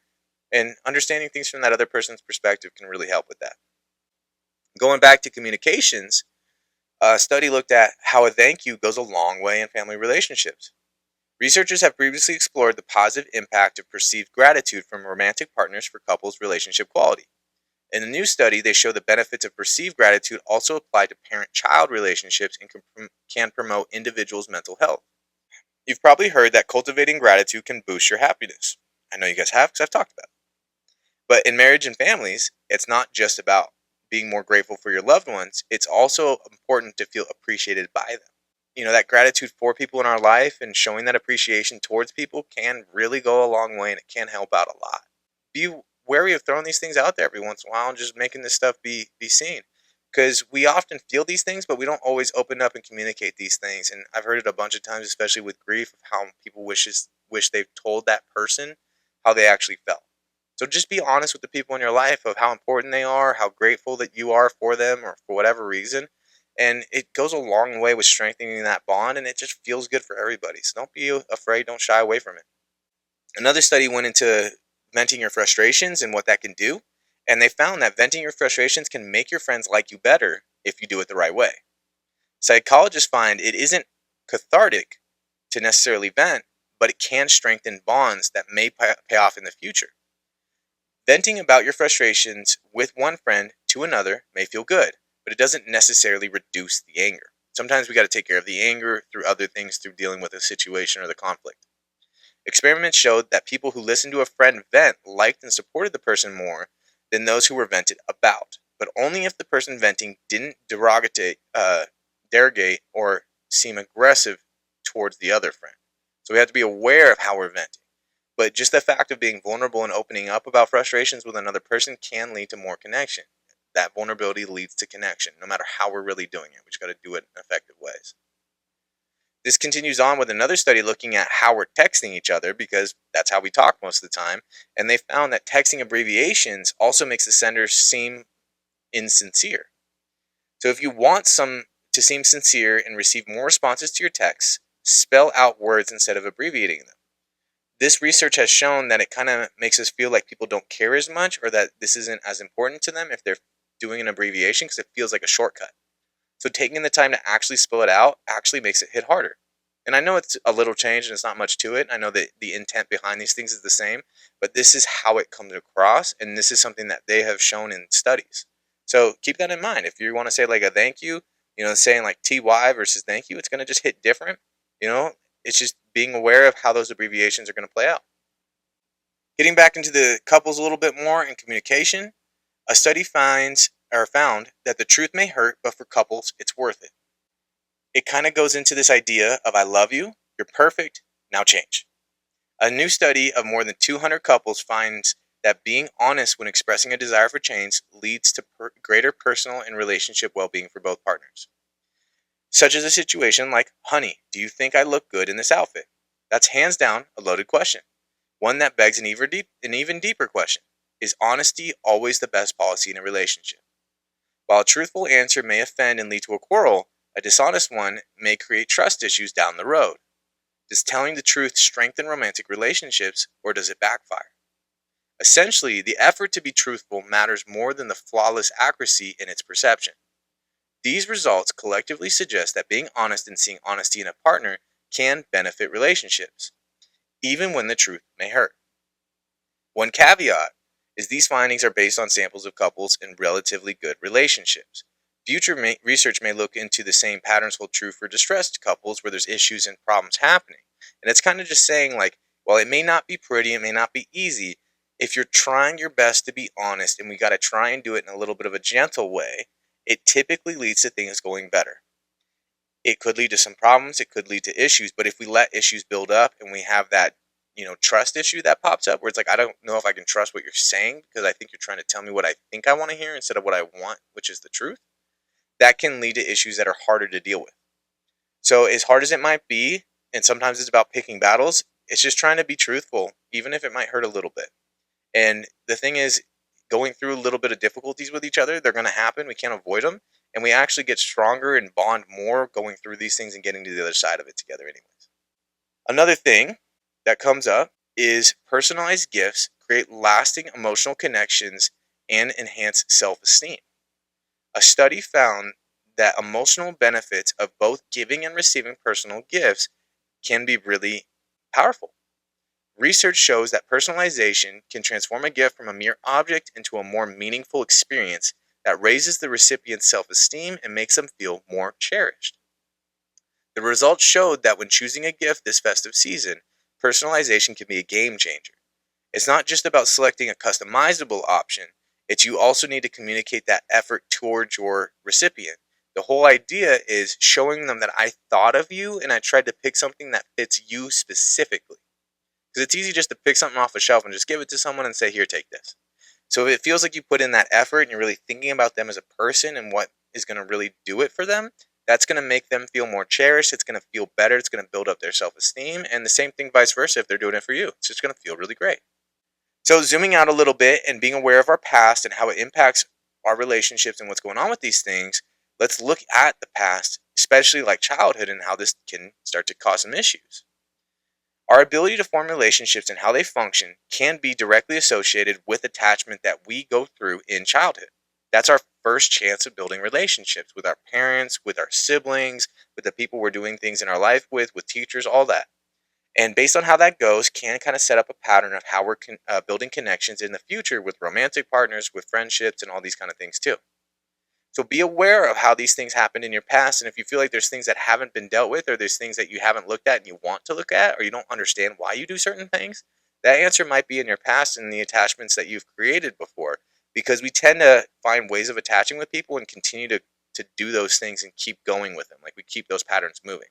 And understanding things from that other person's perspective can really help with that. Going back to communications, a study looked at how a thank you goes a long way in family relationships. Researchers have previously explored the positive impact of perceived gratitude from romantic partners for couples' relationship quality. In a new study, they show the benefits of perceived gratitude also apply to parent-child relationships and can promote individuals' mental health. You've probably heard that cultivating gratitude can boost your happiness. I know you guys have because I've talked about it. But in marriage and families, it's not just about being more grateful for your loved ones. It's also important to feel appreciated by them. that gratitude for people in our life and showing that appreciation towards people can really go a long way, and it can help out a lot. Be wary of throwing these things out there every once in a while and just making this stuff be seen, because we often feel these things, but we don't always open up and communicate these things. And I've heard it a bunch of times, especially with grief, of how people wish they've told that person how they actually felt. So just be honest with the people in your life of how important they are, how grateful that you are for them, or for whatever reason. And it goes a long way with strengthening that bond, and it just feels good for everybody. So don't be afraid, don't shy away from it. Another study went into venting your frustrations and what that can do, and they found that venting your frustrations can make your friends like you better if you do it the right way. Psychologists find it isn't cathartic to necessarily vent, but it can strengthen bonds that may pay off in the future. Venting about your frustrations with one friend to another may feel good, but it doesn't necessarily reduce the anger. Sometimes we got to take care of the anger through other things, through dealing with a situation or the conflict. Experiments showed that people who listened to a friend vent liked and supported the person more than those who were vented about, but only if the person venting didn't derogate or seem aggressive towards the other friend. So we have to be aware of how we're venting. But just the fact of being vulnerable and opening up about frustrations with another person can lead to more connection. That vulnerability leads to connection, no matter how we're really doing it. We just got to do it in effective ways. This continues on with another study looking at how we're texting each other, because that's how we talk most of the time. And they found that texting abbreviations also makes the sender seem insincere. So if you want some to seem sincere and receive more responses to your texts, spell out words instead of abbreviating them. This research has shown that it kind of makes us feel like people don't care as much, or that this isn't as important to them if they're doing an abbreviation, because it feels like a shortcut. So taking the time to actually spell it out actually makes it hit harder. And I know it's a little change and it's not much to it. I know that the intent behind these things is the same, but this is how it comes across, and this is something that they have shown in studies. So keep that in mind. If you want to say like a thank you, saying like TY versus thank you, it's going to just hit different. It's just being aware of how those abbreviations are going to play out. Getting back into the couples a little bit more and communication, a study found that the truth may hurt, but for couples, it's worth it. It kind of goes into this idea of I love you, you're perfect, now change. A new study of more than 200 couples finds that being honest when expressing a desire for change leads to greater personal and relationship well-being for both partners. Such as a situation like, honey, do you think I look good in this outfit? That's hands down a loaded question. One that begs an even deeper question. Is honesty always the best policy in a relationship? While a truthful answer may offend and lead to a quarrel, a dishonest one may create trust issues down the road. Does telling the truth strengthen romantic relationships, or does it backfire? Essentially, the effort to be truthful matters more than the flawless accuracy in its perception. These results collectively suggest that being honest and seeing honesty in a partner can benefit relationships, even when the truth may hurt. One caveat is these findings are based on samples of couples in relatively good relationships. Future research may look into the same patterns hold true for distressed couples where there's issues and problems happening. And it's kind of just saying like, while it may not be pretty, it may not be easy, if you're trying your best to be honest, and we got to try and do it in a little bit of a gentle way, it typically leads to things going better. It could lead to some problems, it could lead to issues, but if we let issues build up and we have that trust issue that pops up where it's like, I don't know if I can trust what you're saying because I think you're trying to tell me what I think I want to hear instead of what I want, which is the truth. That can lead to issues that are harder to deal with. So as hard as it might be, and sometimes it's about picking battles, it's just trying to be truthful, even if it might hurt a little bit. And the thing is, going through a little bit of difficulties with each other, they're going to happen. We can't avoid them. And we actually get stronger and bond more going through these things and getting to the other side of it together anyways. Another thing that comes up is personalized gifts create lasting emotional connections and enhance self-esteem. A study found that emotional benefits of both giving and receiving personal gifts can be really powerful. Research shows that personalization can transform a gift from a mere object into a more meaningful experience that raises the recipient's self-esteem and makes them feel more cherished. The results showed that when choosing a gift this festive season, personalization can be a game changer. It's not just about selecting a customizable option, it's you also need to communicate that effort towards your recipient. The whole idea is showing them that I thought of you and I tried to pick something that fits you specifically. Because it's easy just to pick something off a shelf and just give it to someone and say, here, take this. So if it feels like you put in that effort and you're really thinking about them as a person and what is going to really do it for them, that's going to make them feel more cherished. It's going to feel better. It's going to build up their self-esteem. And the same thing vice versa if they're doing it for you. It's just going to feel really great. So zooming out a little bit and being aware of our past and how it impacts our relationships and what's going on with these things, let's look at the past, especially like childhood, and how this can start to cause some issues. Our ability to form relationships and how they function can be directly associated with attachment that we go through in childhood. That's our first chance of building relationships with our parents, with our siblings, with the people we're doing things in our life with teachers, all that. And based on how that goes, can kind of set up a pattern of how we're building connections in the future with romantic partners, with friendships, and all these kind of things too. So be aware of how these things happened in your past. And if you feel like there's things that haven't been dealt with, or there's things that you haven't looked at and you want to look at, or you don't understand why you do certain things, that answer might be in your past and the attachments that you've created before. Because we tend to find ways of attaching with people and continue to do those things and keep going with them. Like we keep those patterns moving.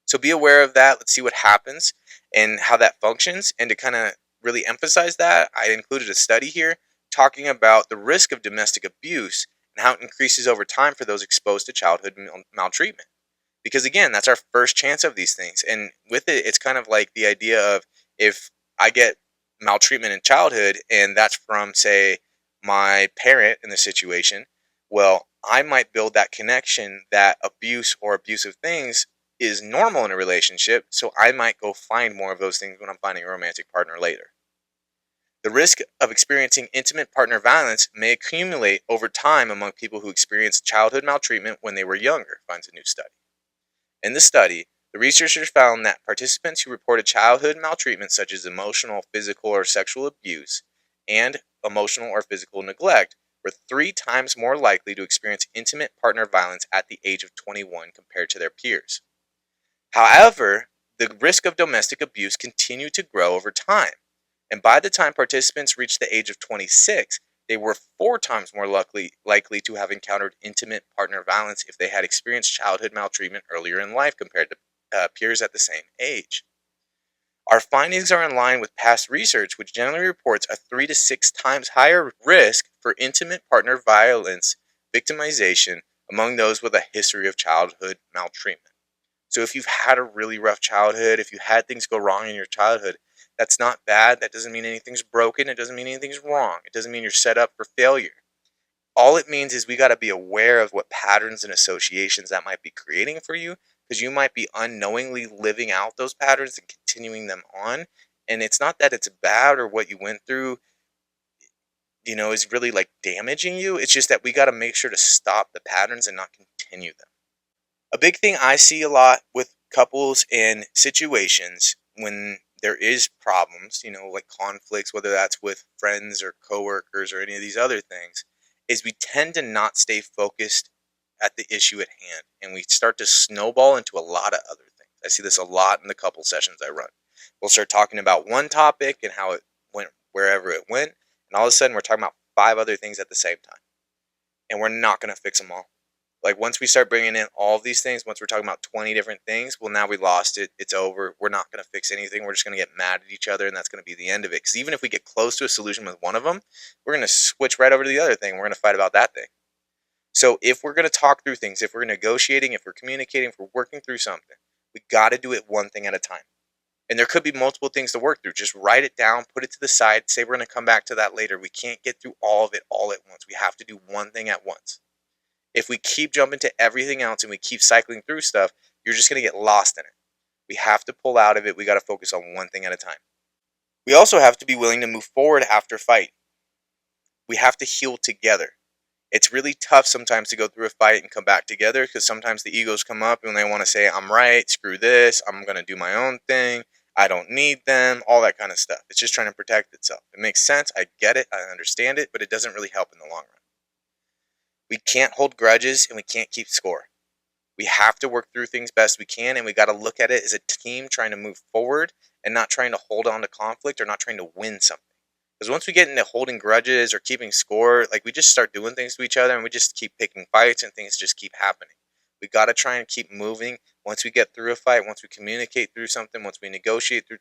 So be aware of that. Let's see what happens and how that functions. And to kind of really emphasize that, I included a study here talking about the risk of domestic abuse and how it increases over time for those exposed to childhood maltreatment. Because again, that's our first chance of these things. And with it, it's kind of like the idea of if I get maltreatment in childhood and that's from, say, my parent in the situation, well, I might build that connection that abuse or abusive things is normal in a relationship. So I might go find more of those things when I'm finding a romantic partner later. The risk of experiencing intimate partner violence may accumulate over time among people who experienced childhood maltreatment when they were younger, finds a new study. In the study, the researchers found that participants who reported childhood maltreatment such as emotional, physical, or sexual abuse and emotional or physical neglect were 3 times more likely to experience intimate partner violence at the age of 21 compared to their peers. However, the risk of domestic abuse continued to grow over time. And by the time participants reached the age of 26, they were 4 times more likely to have encountered intimate partner violence if they had experienced childhood maltreatment earlier in life compared to peers at the same age. Our findings are in line with past research, which generally reports a 3 to 6 times higher risk for intimate partner violence victimization among those with a history of childhood maltreatment. So if you've had a really rough childhood, if you had things go wrong in your childhood, that's not bad. That doesn't mean anything's broken. It doesn't mean anything's wrong. It doesn't mean you're set up for failure. All it means is we got to be aware of what patterns and associations that might be creating for you, because you might be unknowingly living out those patterns and continuing them on. And it's not that it's bad or what you went through, is really like damaging you. It's just that we got to make sure to stop the patterns and not continue them. A big thing I see a lot with couples and situations when there is problems, like conflicts, whether that's with friends or coworkers or any of these other things, is we tend to not stay focused at the issue at hand, and we start to snowball into a lot of other things. I see this a lot in the couple sessions I run. We'll start talking about one topic and how it went wherever it went, and all of a sudden we're talking about 5 other things at the same time, and we're not going to fix them all. Like once we start bringing in all of these things, once we're talking about 20 different things, well, now we lost it. It's over. We're not going to fix anything. We're just going to get mad at each other, and that's going to be the end of it. Because even if we get close to a solution with one of them, we're going to switch right over to the other thing. We're going to fight about that thing. So if we're going to talk through things, if we're negotiating, if we're communicating, if we're working through something, we got to do it one thing at a time. And there could be multiple things to work through. Just write it down, put it to the side, say we're going to come back to that later. We can't get through all of it all at once. We have to do one thing at once. If we keep jumping to everything else and we keep cycling through stuff, you're just going to get lost in it. We have to pull out of it. We got to focus on one thing at a time. We also have to be willing to move forward after fight. We have to heal together. It's really tough sometimes to go through a fight and come back together because sometimes the egos come up and they want to say, I'm right, screw this, I'm going to do my own thing, I don't need them, all that kind of stuff. It's just trying to protect itself. It makes sense, I get it, I understand it, but it doesn't really help in the long run. We can't hold grudges and we can't keep score. We have to work through things best we can, and we got to look at it as a team trying to move forward and not trying to hold on to conflict or not trying to win something. Because once we get into holding grudges or keeping score, like we just start doing things to each other and we just keep picking fights and things just keep happening. We got to try and keep moving. Once we get through a fight, once we communicate through something, once we negotiate through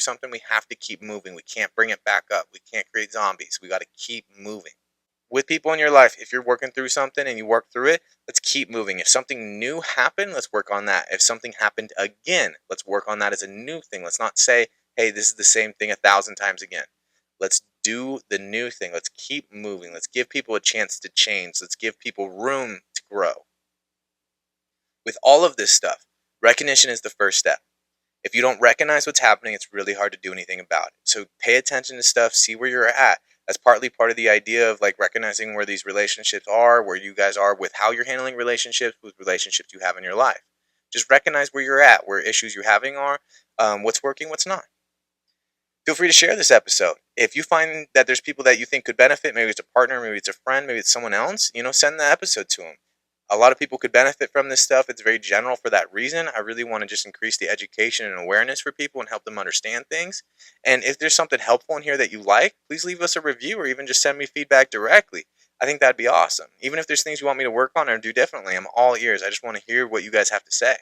something, we have to keep moving. We can't bring it back up. We can't create zombies. We got to keep moving. With people in your life, if you're working through something and you work through it, let's keep moving. If something new happened, let's work on that. If something happened again, let's work on that as a new thing. Let's not say, hey, this is the same thing 1,000 times again. Let's do the new thing. Let's keep moving. Let's give people a chance to change. Let's give people room to grow. With all of this stuff, recognition is the first step. If you don't recognize what's happening, it's really hard to do anything about it. So pay attention to stuff, see where you're at. That's partly part of the idea of like recognizing where these relationships are, where you guys are with how you're handling relationships, with relationships you have in your life. Just recognize where you're at, where issues you're having are, what's working, what's not. Feel free to share this episode. If you find that there's people that you think could benefit, maybe it's a partner, maybe it's a friend, maybe it's someone else, send the episode to them. A lot of people could benefit from this stuff. It's very general for that reason. I really want to just increase the education and awareness for people and help them understand things. And if there's something helpful in here that you like, please leave us a review or even just send me feedback directly. I think that'd be awesome. Even if there's things you want me to work on or do differently, I'm all ears. I just want to hear what you guys have to say.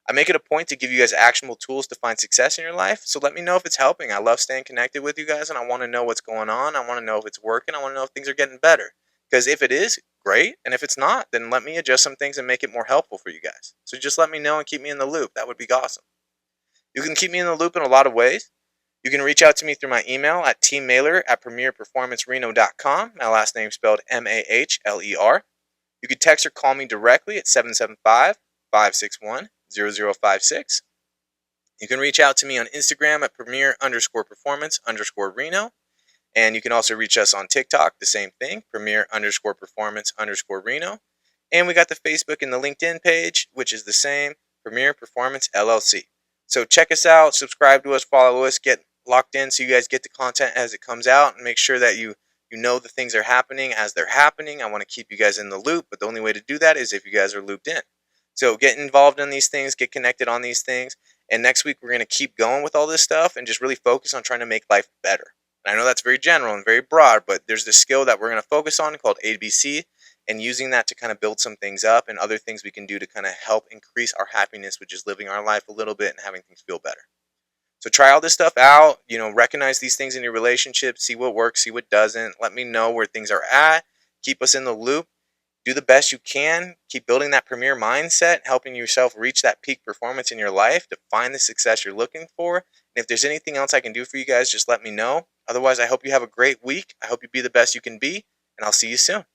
I make it a point to give you guys actionable tools to find success in your life, so let me know if it's helping. I love staying connected with you guys, and I want to know what's going on. I want to know if it's working. I want to know if things are getting better. Because if it is, great. And if it's not, then let me adjust some things and make it more helpful for you guys. So just let me know and keep me in the loop. That would be awesome. You can keep me in the loop in a lot of ways. You can reach out to me through my email at teammailer@premierperformancereno.com. My last name spelled Mahler. You can text or call me directly at 775-561-0056. You can reach out to me on Instagram at premier_performance_Reno. And you can also reach us on TikTok, the same thing, premier_performance_Reno. And we got the Facebook and the LinkedIn page, which is the same, Premier Performance LLC. So check us out, subscribe to us, follow us, get locked in so you guys get the content as it comes out, and make sure that you know the things are happening as they're happening. I want to keep you guys in the loop, but the only way to do that is if you guys are looped in. So get involved in these things, get connected on these things. And next week we're going to keep going with all this stuff and just really focus on trying to make life better. I know that's very general and very broad, but there's this skill that we're going to focus on called ABC, and using that to kind of build some things up and other things we can do to kind of help increase our happiness, which is living our life a little bit and having things feel better. So try all this stuff out, recognize these things in your relationship, see what works, see what doesn't. Let me know where things are at. Keep us in the loop. Do the best you can. Keep building that premier mindset, helping yourself reach that peak performance in your life to find the success you're looking for. And if there's anything else I can do for you guys, just let me know. Otherwise, I hope you have a great week. I hope you be the best you can be, and I'll see you soon.